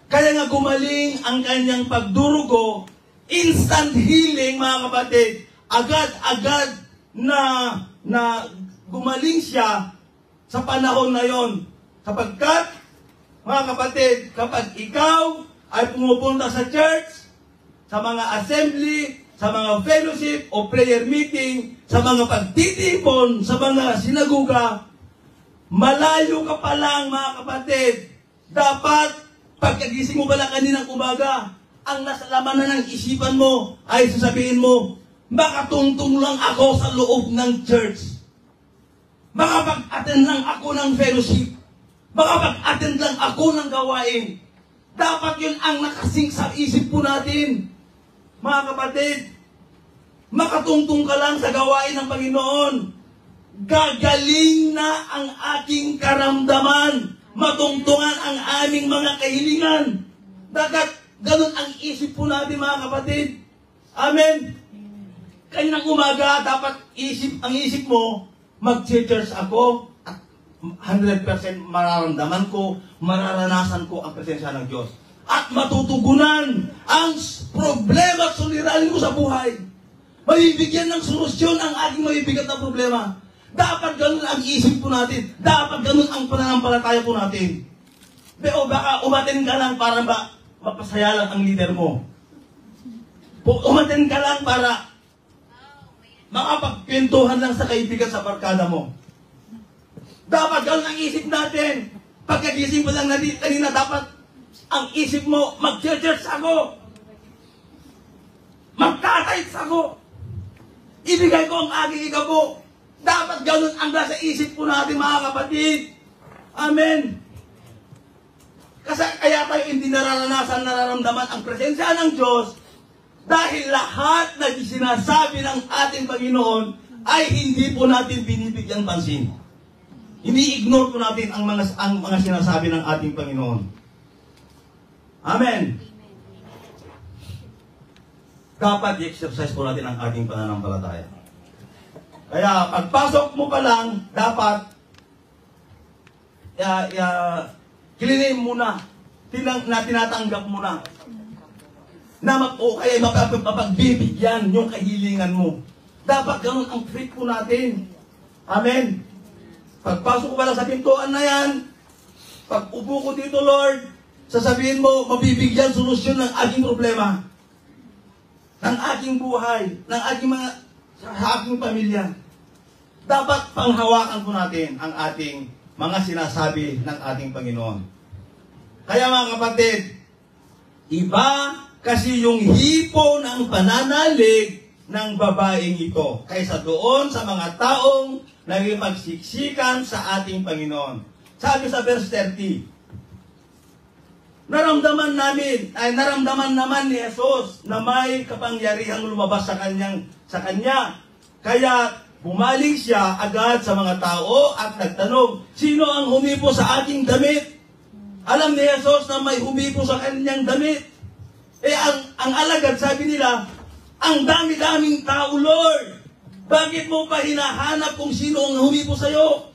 Kaya nga gumaling ang kanyang pagdurugo, instant healing mga kapatid, agad-agad na gumaling siya sa panahon na yon. Sapagkat, mga kapatid, kapag ikaw ay pumupunta sa church, sa mga assembly, sa mga fellowship o prayer meeting, sa mga pagtitipon, sa mga sinaguga, malayo ka pa lang mga kapatid. Dapat, pagkagising mo pala kaninang umaga, ang nasa laman na ng isipan mo ay sasabihin mo, makatungtong lang ako sa loob ng church. Makapag-attend lang ako ng fellowship. Makapag-attend lang ako ng gawain. Dapat yun ang nakasing sa isip po natin. Mga kapatid, makatungtong ka lang sa gawain ng Panginoon. Gagaling na ang aking karamdaman. Matungtungan ang aming mga kahilingan. Dapat ganun ang isip po natin mga kapatid. Amen. Kaninang umaga, dapat ang isip mo, mag-church ako at 100% mararamdaman ko, mararanasan ko ang presensya ng Diyos. At matutugunan ang problema at suliranin ko sa buhay. Mabibigyan ng solusyon ang aking mabibigat na problema. Dapat ganun ang isip po natin. Dapat ganun ang pananampalataya po natin. Pero baka umatin ka lang para mapasaya lang ang leader mo. Umatin ka lang para makapagpintuhan lang sa kaibigan sa barkada mo. Dapat ganun ang isip natin. Pagkagising mo lang natin kanina, dapat ang isip mo, mag-church ako. Magtatights ako. Ibigay ko ang aking ikabo. Dapat ganun ang nasa isip po natin mga kapatid. Amen. Kasi kaya tayo hindi nararamdaman ang presensya ng Diyos dahil lahat na sinasabi ng ating Panginoon ay hindi po natin binibigyan pansin. Ini-ignore po natin ang mga sinasabi ng ating Panginoon. Amen. Dapat i-exercise po natin ang ating pananampalataya. Kaya pagpasok mo pa lang, dapat kilinin mo na, tinatanggap mo na. Kaya mapagbibigyan yung kahilingan mo. Dapat ganun ang faith po natin. Amen. Pagpasok ko pa lang sa pintuan na yan, pag upo ko dito, Lord, sasabihin mo, mabibigyan solusyon ng aking problema, ng aking buhay, ng aking pamilya. Dapat panghawakan po natin ang ating mga sinasabi ng ating Panginoon. Kaya mga kapatid, iba kasi yung hipo ng pananalig ng babaeng ito kaysa doon sa mga taong nagipagsiksikan sa ating Panginoon. Sabi sa verse 30, naramdaman naman ni Jesus na may kapangyarihang lumabas sa kanya. Kaya Bumaling siya agad sa mga tao at nagtanong, sino ang humipo sa aking damit? Alam ni Jesus na may humipo sa kanyang damit. Ang alagad, sabi nila, ang dami-daming tao, Lord. Bakit mo pa hinahanap kung sino ang humipo sa'yo?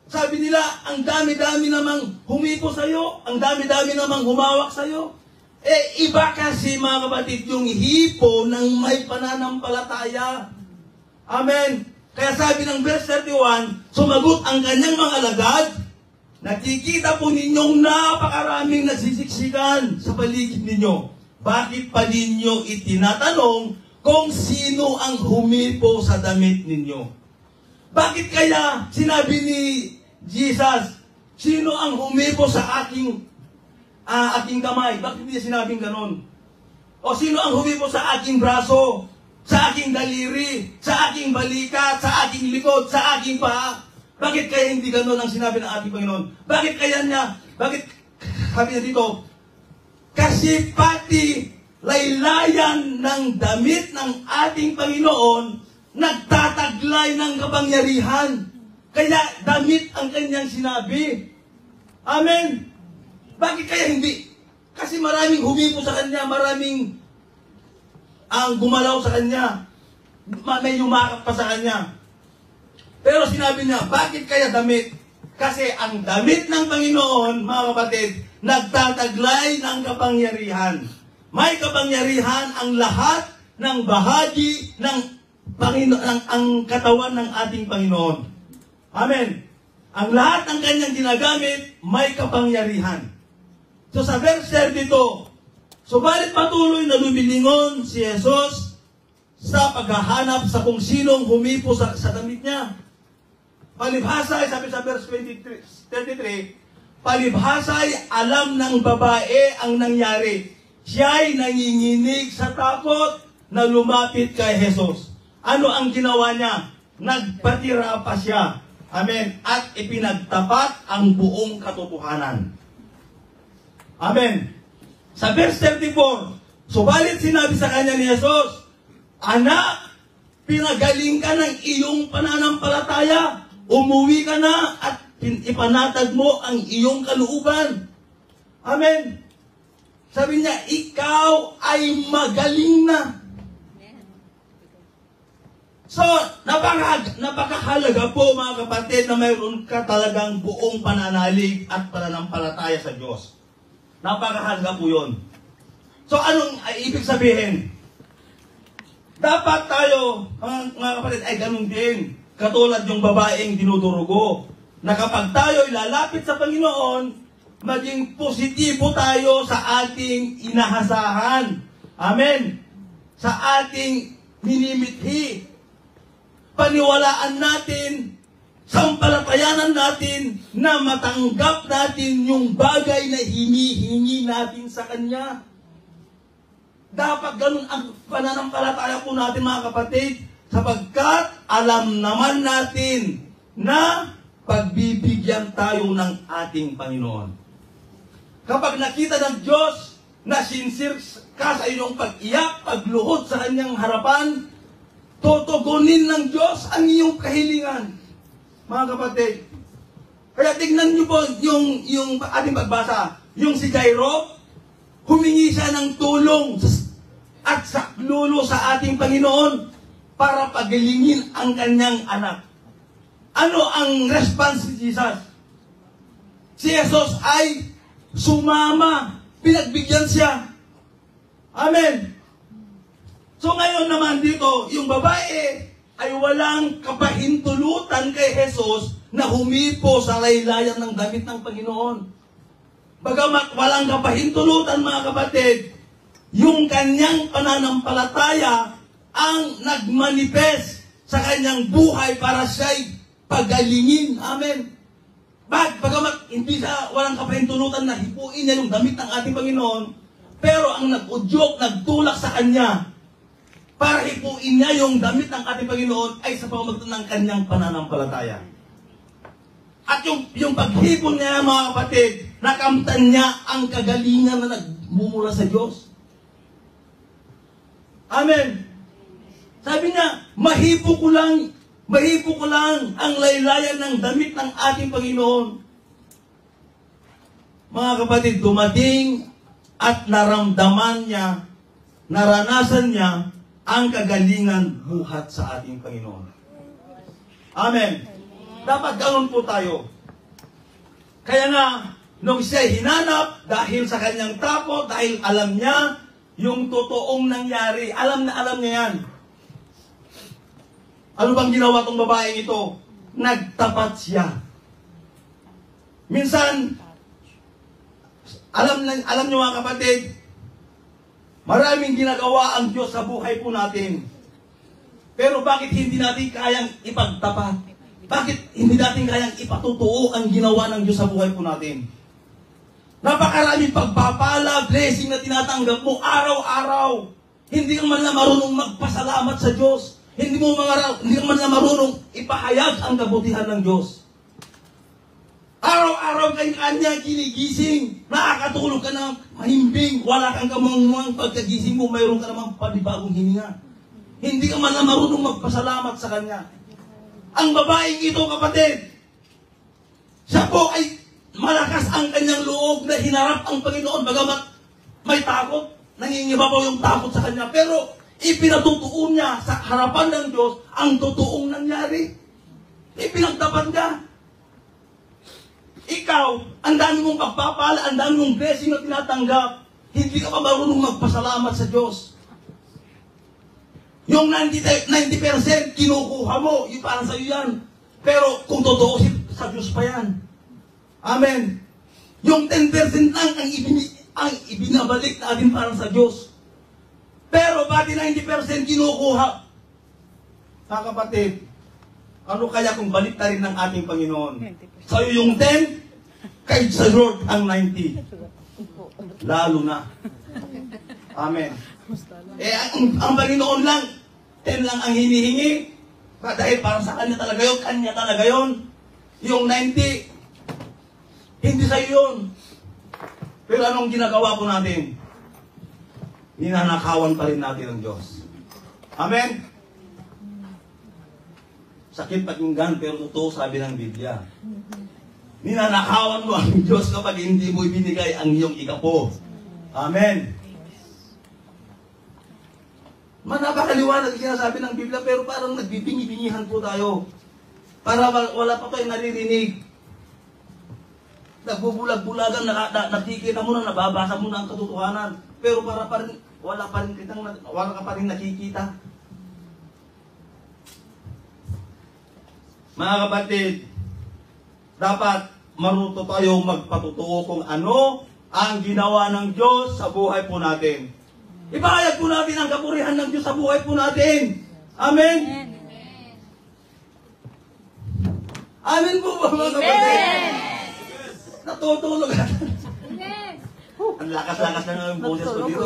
Sabi nila, ang dami-dami namang humipo sa'yo. Ang dami-dami namang humawak sa'yo. Iba kasi mga kapatid, yung hipo ng may pananampalataya. Amen. Kaya sabi ng verse 31, sumagot ang kanyang mga alagad, nakikita po ninyong napakaraming nagsisiksikan sa paligid ninyo. Bakit pa ninyo itinatanong kung sino ang humipo sa damit ninyo? Bakit kaya sinabi ni Jesus, sino ang humipo sa aking kamay? Bakit hindi sinabing ganon? O sino ang humipo sa aking braso? Sa aking daliri, sa aking balikat, sa aking likod, sa aking paa. Bakit kaya hindi gano'n ang sinabi ng ating Panginoon? Bakit sabi niya dito, kasi pati laylayan ng damit ng ating Panginoon, nagtataglay ng kapangyarihan. Kaya damit ang kanyang sinabi. Amen. Bakit kaya hindi? Kasi maraming humipo sa kanya, maraming ang gumalaw sa kanya. May yumakap pa sa kanya. Pero sinabi niya, bakit kaya damit? Kasi ang damit ng Panginoon, mga kapatid, nagtataglay ng kapangyarihan. May kapangyarihan ang lahat ng bahagi ng ang katawan ng ating Panginoon. Amen. Ang lahat ng kanyang ginagamit, may kapangyarihan. So sa verse 32, subalit patuloy na lumilingon si Jesus sa paghahanap sa kung sinong humipo sa damit niya. Palibhasa, sabi sa verse 33, palibhasa'y alam ng babae ang nangyari. Siya'y nanginginig sa takot na lumapit kay Jesus. Ano ang ginawa niya? Nagpatira pa siya. Amen. At ipinagtapat ang buong katotohanan. Amen. Sa verse 34, subalit sinabi sa kanya ni Jesus, anak, pinagaling ka ng iyong pananampalataya. Umuwi ka na at ipanatag mo ang iyong kalooban. Amen. Sabi niya, ikaw ay magaling na. So, napakahalaga po mga kapatid na mayroon ka talagang buong pananalig at pananampalataya sa Diyos. Napakahalaga po yun. So, anong ibig sabihin? Dapat tayo, mga kapatid, ay ganun din. Katulad yung babaeng dinudurugo. Na kapag tayo lalapit sa Panginoon, maging positibo tayo sa ating inahasahan. Amen. Sa ating minimithi. Paniwalaan natin, sampalatayanan natin na matanggap natin yung bagay na hinihingi natin sa Kanya. Dapat ganun ang pananampalataya po natin mga kapatid, sapagkat alam naman natin na pagbibigyan tayo ng ating Panginoon. Kapag nakita ng Diyos na sincere ka sa iyong pag-iyak, pagluhod sa Kanyang harapan, tutugunin ng Diyos ang iyong kahilingan. Mga kapatid, kaya tignan niyo po yung ating pagbasa. Yung si Jairo, humingi siya ng tulong at saklolo sa ating Panginoon para pagalingin ang kanyang anak. Ano ang response ni Jesus? Si Jesus ay sumama, pinagbigyan siya. Amen. So ngayon naman dito, yung babae ay walang kapahintulutan kay Jesus na humipo sa laylayan ng damit ng Panginoon. Bagamat walang kapahintulutan mga kapatid, yung kanyang pananampalataya ang nagmanifest sa kanyang buhay para siya'y pagalingin. Amen. Bagamat hindi siya walang kapahintulutan na hipuin niya yung damit ng ating Panginoon, pero ang nag-udyok, nagtulak sa kanya para hipuin niya yung damit ng ating Panginoon ay sa pamamagitan ng kanyang pananampalataya. At yung paghipon niya mga kapatid, nakamtan niya ang kagalingan na nagmumula sa Diyos. Amen. Sabi niya, mahipo ko lang Mahipo ko lang ang laylayan ng damit ng ating Panginoon. Mga kapatid, dumating at naramdaman niya, naranasan niya ang kagalingan buhat sa ating Panginoon. Amen. Dapat ganoon po tayo. Kaya nga, nung siya hinanap, dahil sa kanyang takot, dahil alam niya yung totoong nangyari. Alam niya yan. Ano bang ginawa tong babaeng ito? Nagtapat siya. Minsan, alam niyo mga kapatid, maraming ginagawa ang Diyos sa buhay po natin. Pero bakit hindi natin kayang ipagtapat? Bakit hindi natin kayang ipatutuo ang ginawa ng Diyos sa buhay po natin? Napakaraming pagpapala, blessing na tinatanggap mo araw-araw. Hindi ka man lang marunong magpasalamat sa Diyos. Hindi ka man lang marunong ipahayag ang kabutihan ng Diyos. Araw-araw kayong kanya ginigising. Nakakatulog ka ng mahimbing. Wala kang kamangmang pagkagising mo, mayroon ka namang panibagong hininga. Hindi ka man lang marunong magpasalamat sa kanya. Ang babaeng ito, kapatid, siya po ay malakas ang kanyang loob na hinarap ang Panginoon. Bagamat may takot, nangingibabaw yung takot sa kanya. Pero ipinatutuon niya sa harapan ng Diyos ang totoong nangyari. Ipinagtapat niya. Ikaw, ang dami mong pagpapala, ang dami mong blessing na tinatanggap. Hindi ka pa marunong magpasalamat sa Diyos. Yung 90% kinukuha mo, yung parang sa'yo yan. Pero kung totoo, sa Diyos pa yan. Amen. Yung 10% lang ang ibinabalik natin parang sa Diyos. Pero pati 90% kinukuha. Mga kapatid, ano kaya kung balik na rin ng ating Panginoon? Sa'yo yung 10, kahit sa Lord ang 90. Lalo na. Amen. Ang Panginoon lang, 10 lang ang hinihingi. Dahil para sa kanya talaga yun. Yung 90, hindi sa'yo yun. Pero anong ginagawa po natin? Ninanakawan pa rin natin ang Diyos. Amen? Sakit pakinggan, pero totoo sabi ng Biblia. Ninanakawan mo ang Diyos kapag hindi mo ibinigay ang iyong ikapo. Amen? Napakaliwanag sinasabi ng Biblia, pero parang nagbibingi-bingihan po tayo. Para wala pa tayong naririnig. Nagbubulag-bulagan, nakikita mo na, nababasa mo na ang katotohanan. Pero wala ka pa rin nakikita. Mga kapatid, dapat maruto tayo magpatutuo kung ano ang ginawa ng Diyos sa buhay po natin. Ipahayag po natin ang kapurihan ng Diyos sa buhay po natin. Amen? Amen po ba mga kapatid? Natutulog. Ang lakas-lakas na ng boses ko dito.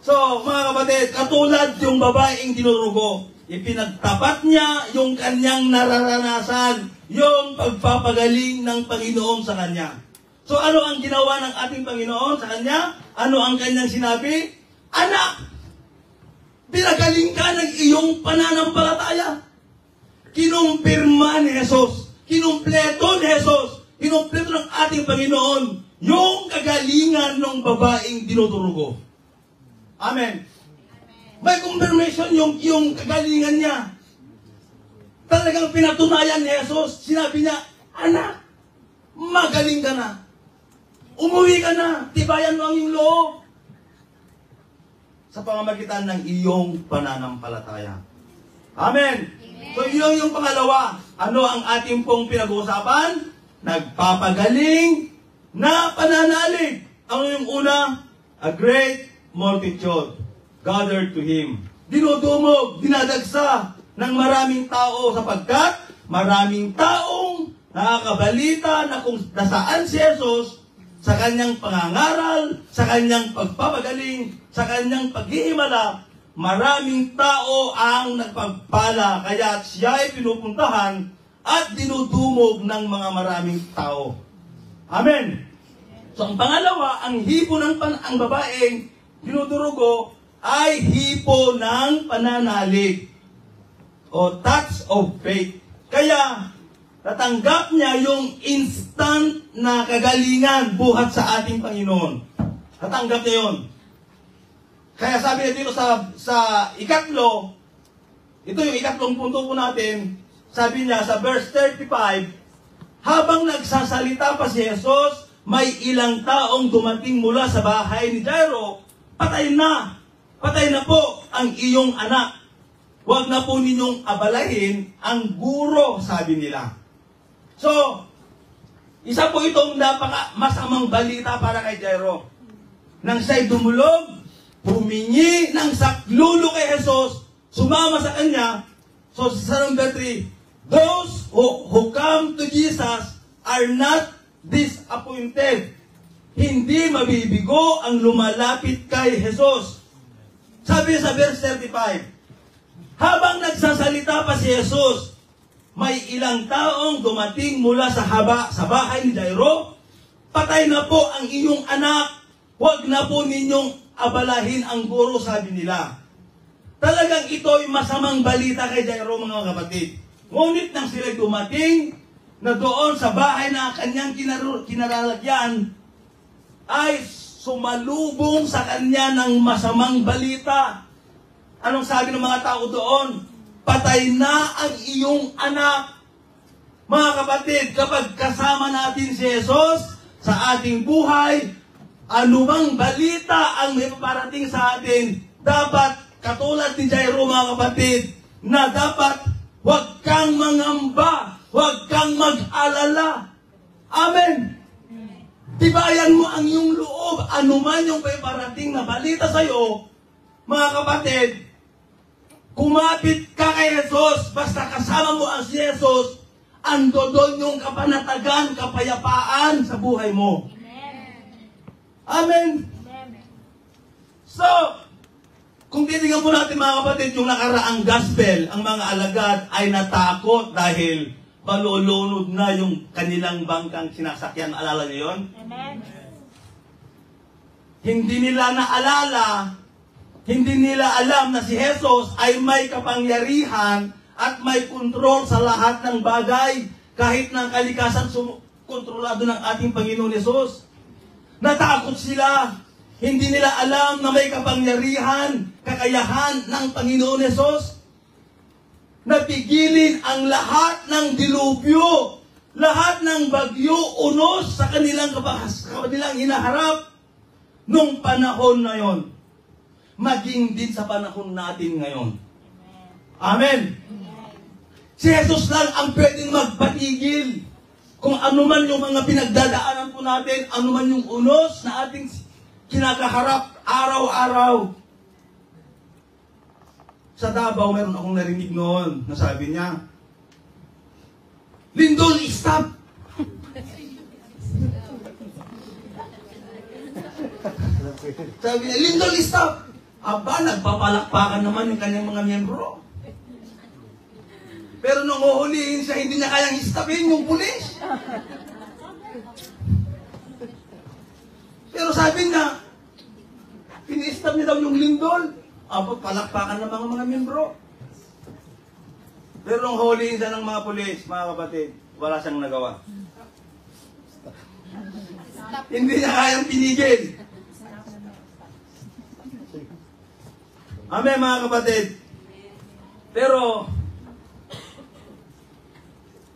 So, mga kapatid, katulad yung babaeng dinurugo, ipinagtapat niya yung kanyang nararanasan, yung pagpapagaling ng Panginoon sa kanya. So, ano ang ginawa ng ating Panginoon sa kanya? Ano ang kanyang sinabi? Anak, pinagaling ka ng iyong pananampalataya. Kinumpirma ni Jesus. Kinumpleto ni Jesus. Kinumpleto ng ating Panginoon yung kagalingan ng babaeng dinudurugo. Amen. May confirmation yung kagalingan niya. Talagang pinatunayan ni Jesus. Sinabi niya, anak, magaling ka na. Umuwi ka na. Tibayan mo ang iyong loob. Sa pamamagitan ng iyong pananampalataya. Amen. So yun yung pangalawa. Ano ang ating pong pinag-uusapan? Nagpapagaling na pananalig. Ano yung una? A great multitude gathered to Him. Dinudumog, dinadagsa ng maraming tao sapagkat maraming taong nakakabalita na kung nasaan si Jesus sa kanyang pangangaral, sa kanyang pagpapagaling, sa kanyang paghihimala, maraming tao ang nagpagpala, kaya siya ay pinupuntahan at dinudumog ng mga maraming tao. Amen. So ang pangalawa, ang hipo ng ang babaeng dinudurugo ay hipo ng pananalig o touch of faith. Kaya, natanggap niya yung instant na kagalingan buhat sa ating Panginoon. Natanggap niya yun. Kaya sabi niya dito sa ikatlo, ito yung ikatlong punto po natin, sabi niya sa verse 35, habang nagsasalita pa si Jesus, may ilang taong dumating mula sa bahay ni Jairo, patay na po ang iyong anak. Huwag na po ninyong abalahin ang guro, sabi nila. So, isa po itong masamang balita para kay Jairo. Nang siya'y dumulog, humingi ng saklolo kay Jesus, sumama sa kanya. So, sa number 3, those who come to Jesus are not disappointed. Hindi mabibigo ang lumalapit kay Jesus. Sabi sa verse 35, habang nagsasalita pa si Jesus, may ilang taong dumating mula sa bahay ni Jairo, patay na po ang iyong anak, huwag na po ninyong abalahin ang guro, sabi nila. Talagang ito'y masamang balita kay Jairo, mga kapatid. Ngunit nang sila dumating na doon sa bahay na kanyang kinaralagyan, ay sumalubong sa kanya ng masamang balita. Anong sabi ng mga tao doon? Patay na ang iyong anak. Mga kapatid, kapag kasama natin si Jesus sa ating buhay, anumang balita ang may paparating sa atin, dapat, katulad ni Jairo, mga kapatid, na dapat huwag kang mangamba, huwag kang mag-alala. Amen. Tibayan mo ang iyong loob, anuman yung may parating na balita sa iyo, mga kapatid, kumapit ka kay Jesus, basta kasama mo ang si Jesus, ando doon yung kapanatagan, kapayapaan sa buhay mo. Amen. So, kung titingnan po natin, mga kapatid, yung nakaraang gospel, ang mga alagad ay natakot dahil malulunod na yung kanilang bangkang sinasakyan. Alala niyo yun? Amen. Hindi nila naalala, hindi nila alam na si Jesus ay may kapangyarihan at may kontrol sa lahat ng bagay, kahit ng kalikasan kontrolado ng ating Panginoon Jesus. Natakot sila. Hindi nila alam na may kapangyarihan, kakayahan ng Panginoon Jesus. Napigilin ang lahat ng dilubyo, lahat ng bagyo, unos sa kanilang hinaharap nung panahon na yon. Maging din sa panahon natin ngayon. Amen. Si Jesus lang ang pwedeng magpatigil. Kung ano man yung mga pinagdadaanan po natin, ano man yung unos na ating kinakaharap araw-araw. Sa Davao, meron akong narinig noon na sabi niya, Lindol, stop! Sabi niya, Lindol, stop! Aba, nagpapalakpakan naman yung kanyang mga miyembro. Pero nung uhulihin siya, hindi niya kayang stopin yung pulis. Pero sabi niya, pini-stop niya daw yung Lindol. Abot, palakpakan ng mga membro. Pero nung huliin siya ng mga pulis, mga kapatid, wala siyang nagawa. Hindi niya kayang pinigil. Amen, mga kapatid. Pero,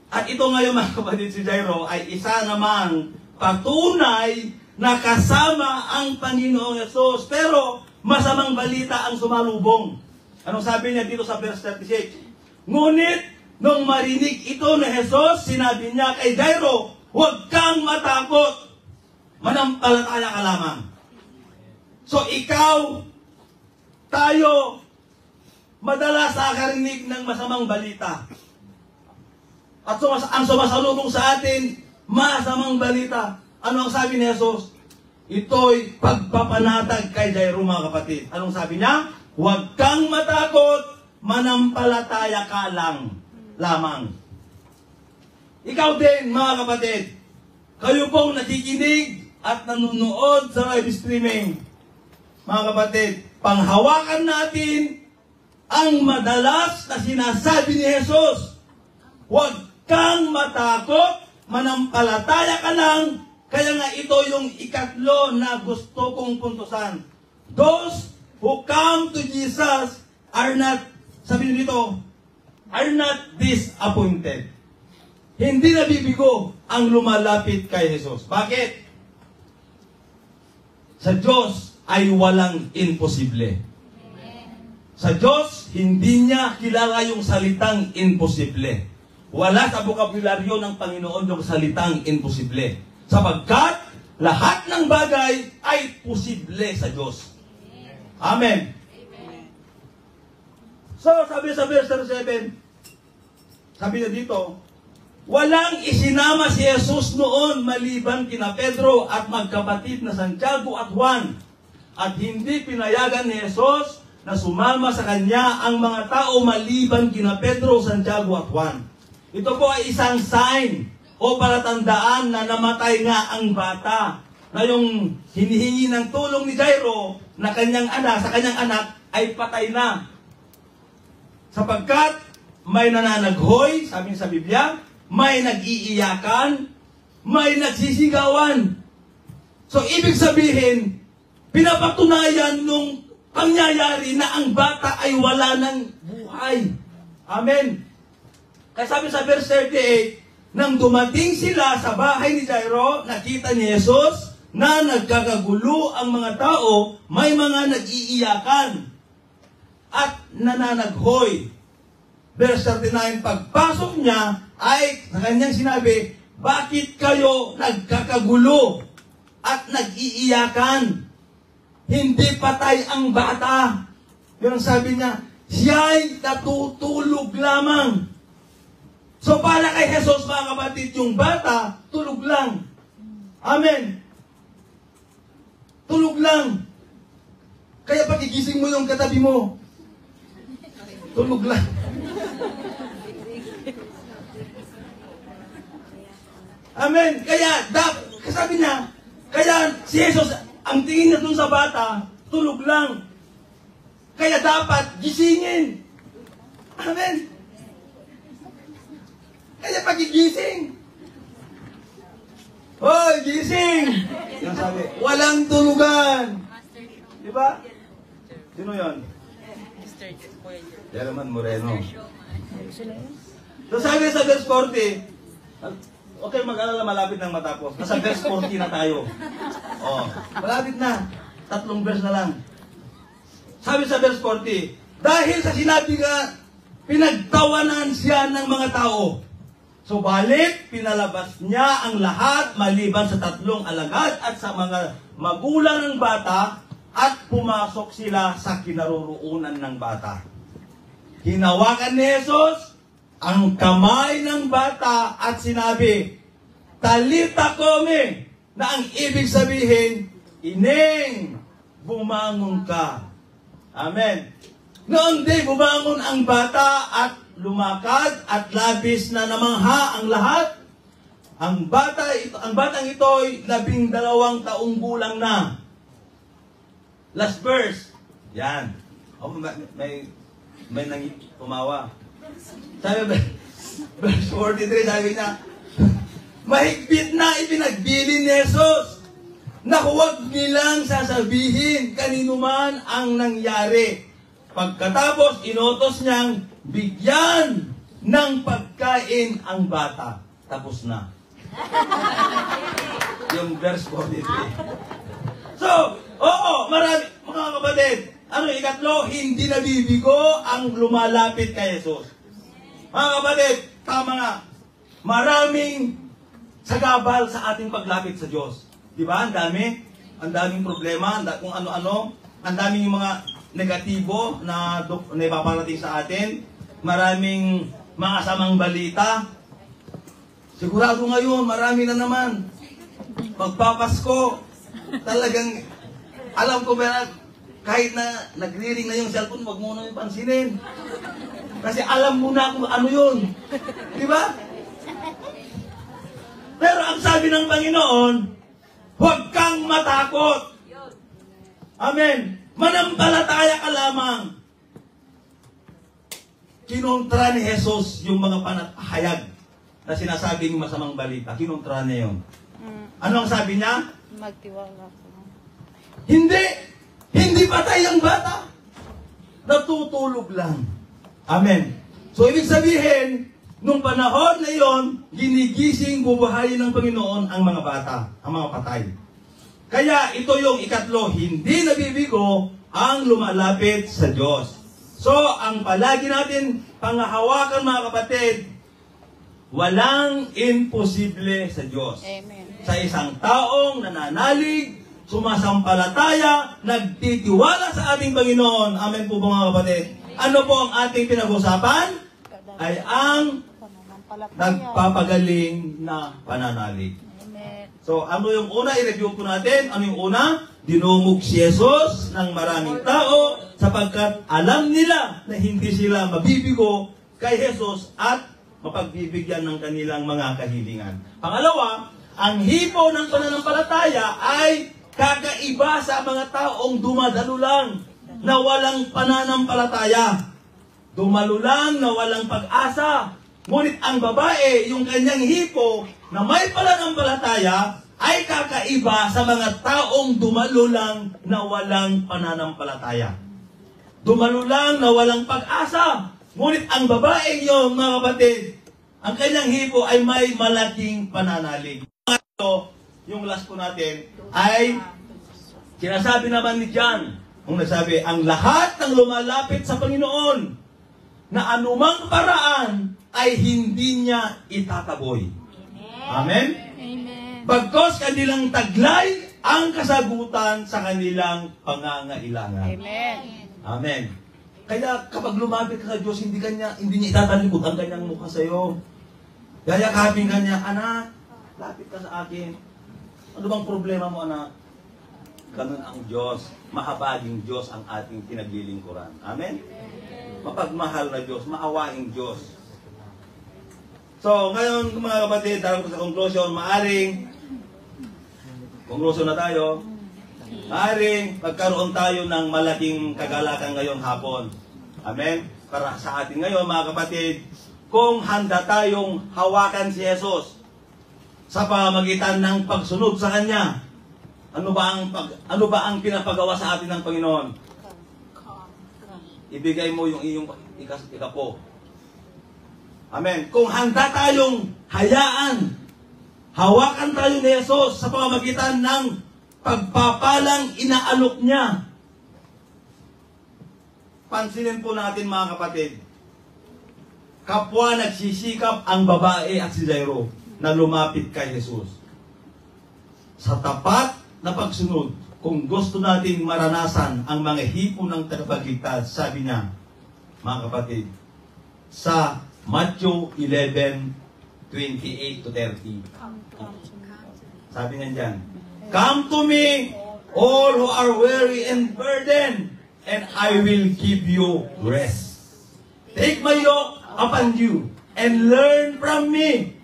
at ito ngayon, mga kapatid, si Jairo ay isa namang patunay na kasama ang Panginoong Yesus. Pero, masamang balita ang sumalubong. Anong sabi niya dito sa verse 36? Ngunit, nung marinig ito ni Jesus, sinabi niya kay Jairo, huwag kang matakot. Manampalataya ka lamang. So, ikaw, tayo, madalas nakakarinig ng masamang balita. At ang sumasalubong sa atin, masamang balita. Ano ang sabi ni Jesus? Ito'y pagpapanatag kay Jairo, mga kapatid. Anong sabi niya? Huwag kang matakot, manampalataya ka lamang. Ikaw din, mga kapatid, kayo pong nakikinig at nanonood sa live streaming. mga kapatid, panghawakan natin ang madalas na sinasabi ni Jesus. Huwag kang matakot, manampalataya ka lang. Kaya nga ito yung ikatlo na gusto kong puntusan. Those who come to Jesus are not, sabi nito, are not disappointed. Hindi nabibigo ang lumalapit kay Jesus. Bakit? Sa Diyos ay walang imposible. Sa Diyos, hindi niya kilala yung salitang imposible. Wala sa bokabularyo ng Panginoon yung salitang imposible. Sapagkat lahat ng bagay ay posible sa Diyos. Amen. So, sabi sa verse 7, sabi na dito, walang isinama si Jesus noon maliban kina Pedro at magkapatid na Santiago at Juan. At hindi pinayagan ni Jesus na sumama sa kanya ang mga tao maliban kina Pedro, Santiago at Juan. Ito po ay isang sign o palatandaan na namatay nga ang bata. Na yung hinihingi ng tulong ni Jairo na sa kanyang anak ay patay na. Sapagkat may nananaghoy, sabi sa Biblia, may nag-iiyakan, may nagsisigawan. So, ibig sabihin, pinapatunayan nung pangyayari na ang bata ay wala ng buhay. Amen. Kaya sabi sa verse 38, nang dumating sila sa bahay ni Jairo, nakita ni Jesus na nagkakagulo ang mga tao, may mga nag-iiyakan at nananaghoy. Verse 39, pagpasok niya, ay sa kanyang sinabi, bakit kayo nagkakagulo at nag-iiyakan? Hindi patay ang bata. Yun ang sabi niya, siya'y natutulog lamang. So para kay Jesus, mga kapatid, yung bata, tulog lang. Amen. Tulog lang. Kaya pagigising mo yung katabi mo, tulog lang. Amen. Kaya, sabi niya, kaya si Jesus, ang tingin niya dun sa bata, tulog lang. Kaya dapat gisingin. Amen. Kaya pagigising. Hoy, gising! Yung sabi, walang tulugan. Diba? Sino yun? Jerman Moreno. So sabi sa verse 40, okay, mag-alala, malapit nang matapos. Nasa verse 40 na tayo. Oh, malapit na. 3 verse na lang. Sabi sa verse 40, dahil sa sinabi nga, pinagtawanan siya ng mga tao. So balik, pinalabas niya ang lahat maliban sa 3 alagad at sa mga magulang ng bata at pumasok sila sa kinaroroonan ng bata. Hinawakan ni Jesus ang kamay ng bata at sinabi, Talita komi, na ang ibig sabihin, Ineng, bumangon ka. Amen. Noon din bumangon ang bata at lumakad at labis na namangha ang lahat. Ang batang ito ay 12 taong gulang na. Last verse. Yan. Oh, may tumawa. Sabi, verse 43, sabi niya, mahigpit na ipinagbili ni Jesus na huwag nilang sasabihin kanino man ang nangyari. Pagkatapos, inutos niyang bigyan ng pagkain ang bata. Tapos na. Yung verse 43. So, oo, marami, mga kapatid, ikatlo, hindi nabibigo ang lumalapit kay Jesus. Mga kapatid, tama nga, maraming sagabal sa ating paglapit sa Diyos. Di ba? Ang daming problema, kung ano-ano, ang daming mga negatibo na ipaparating sa atin. Maraming mga samang balita. Sigurado ngayon, marami na naman. Magpapasko, talagang, alam ko ba, kahit na nagre-ring na yung cellphone, wag mo na yung pansinin. Kasi alam mo na kung ano yun. Di ba? Pero ang sabi ng Panginoon, huwag kang matakot. Amen. Manampalataya ka lamang. Kinontra ni Jesus yung mga panatahayag na sinasabing masamang balita. Kinontra niya yun. Ano ang sabi niya? Magtiwala ko. Hindi! Hindi patay ang bata. Natutulog lang. Amen. So, ibig sabihin, nung panahon na yon, ginigising, bubuhayin ng Panginoon ang mga bata, ang mga patay. Kaya ito yung ikatlo, hindi nabibigo ang lumalapit sa Diyos. So, ang palagi natin pangahawakan mga kapatid, walang imposible sa Diyos. Amen. Sa isang taong nananalig, sumasampalataya, nagtitiwala sa ating Panginoon. Amen po mga kapatid. Ano po ang ating pinag-usapan? Ay ang nagpapagaling na pananalig. Amen. So, ano yung una? I-review po natin. Ano yung una? Dinumog si Jesus ng maraming tao sapagkat alam nila na hindi sila mabibigo kay Jesus at mapagbibigyan ng kanilang mga kahilingan. Pangalawa, ang hipo ng pananampalataya ay kakaiba sa mga taong dumadalo lang na walang pananampalataya. Dumalo lang na walang pag-asa. Ngunit ang babae, yung kanyang hipo na may pananampalataya, ay kakaiba sa mga taong dumalo lang na walang pananampalataya. Dumalo lang na walang pag-asa. Ngunit ang babaeng yun, mga kapatid, ang kanyang hipo ay may malaking pananalig. Yung last po natin ay sinasabi naman ni John, kung nagsabi, ang lahat ng lumalapit sa Panginoon na anumang paraan ay hindi niya itataboy. Amen? Amen. Bagkos kanilang taglay ang kasagutan sa kanilang pangangailangan. Amen. Amen. Kaya kapag lumapit ka sa Diyos, hindi niya itatalikod ang kanyang mukha sa iyo. Yayakapin ka niya, anak, lapit ka sa akin. Ano bang problema mo, anak? Ganun ang Diyos. Mahabaging Diyos ang ating pinaglilingkuran. Amen? Mapagmahal na Diyos, maawaing Diyos. So, ngayon, mga kapatid, tawag ko sa conclusion, conclusion na tayo, maaring magkaroon tayo ng malaking kagalakan ngayong hapon. Amen? Para sa atin ngayon, mga kapatid, kung handa tayong hawakan si Jesus sa pamamagitan ng pagsunod sa Kanya, ano ba ang pinapagawa sa atin ng Panginoon? Ibigay mo yung iyong ikapo. Amen. Kung handa tayong hayaan, hawakan tayo ni Jesus sa pamamagitan ng pagpapalang inaalok niya. Pansinin po natin mga kapatid, kapwa nagsisikap ang babae at si Jairo na lumapit kay Jesus. Sa tapat na pagsunod, kung gusto natin maranasan ang mga hipo ng tagapagligtas, sabi niya, mga kapatid, sa Matthew 11:28 to 30. Sabi niya dyan, come to me, all who are weary and burdened, and I will give you rest. Take my yoke upon you, and learn from me,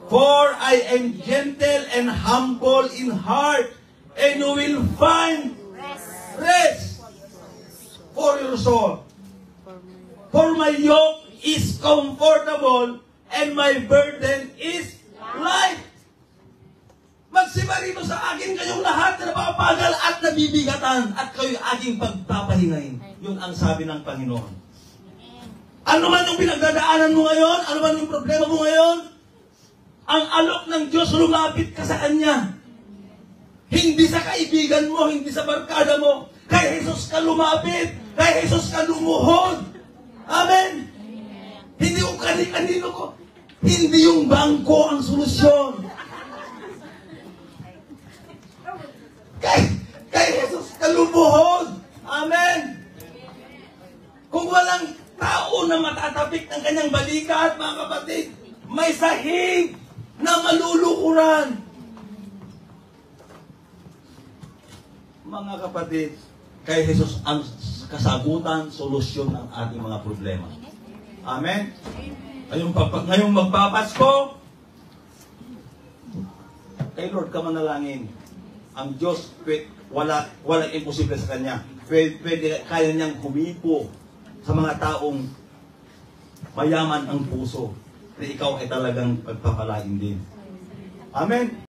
for I am gentle and humble in heart, and you will find rest for your soul. For my yoke is comfortable, and my burden is light. Magsimarino sa akin kayong lahat na napapagal at nabibigatan, at kayo'y aking pagpapahingain. Yun ang sabi ng Panginoon. Ano man yung pinagdadaanan mo ngayon, ano man yung problema mo ngayon, ang alok ng Diyos, lumapit ka sa Kanya. Hindi sa kaibigan mo, hindi sa barkada mo. Kay Jesus ka lumapit, kay Jesus ka lumuhod. Amen? Hindi yung kanino ko. Hindi yung bangko ang solusyon. Kay Jesus ka lumuhod. Amen? Kung walang tao na matatapik ng kanyang balikat, mga kapatid, may sahig na malulukuran. Mga kapatid, kay Jesus ang kasagutan, solusyon ng ating mga problema. Amen? Ngayong magpapasko, kay Lord ka manalangin. Ang Diyos, walang imposible sa Kanya. Kaya niyang humipo sa mga taong mayaman ang puso na ikaw ay talagang pagpapalain din. Amen.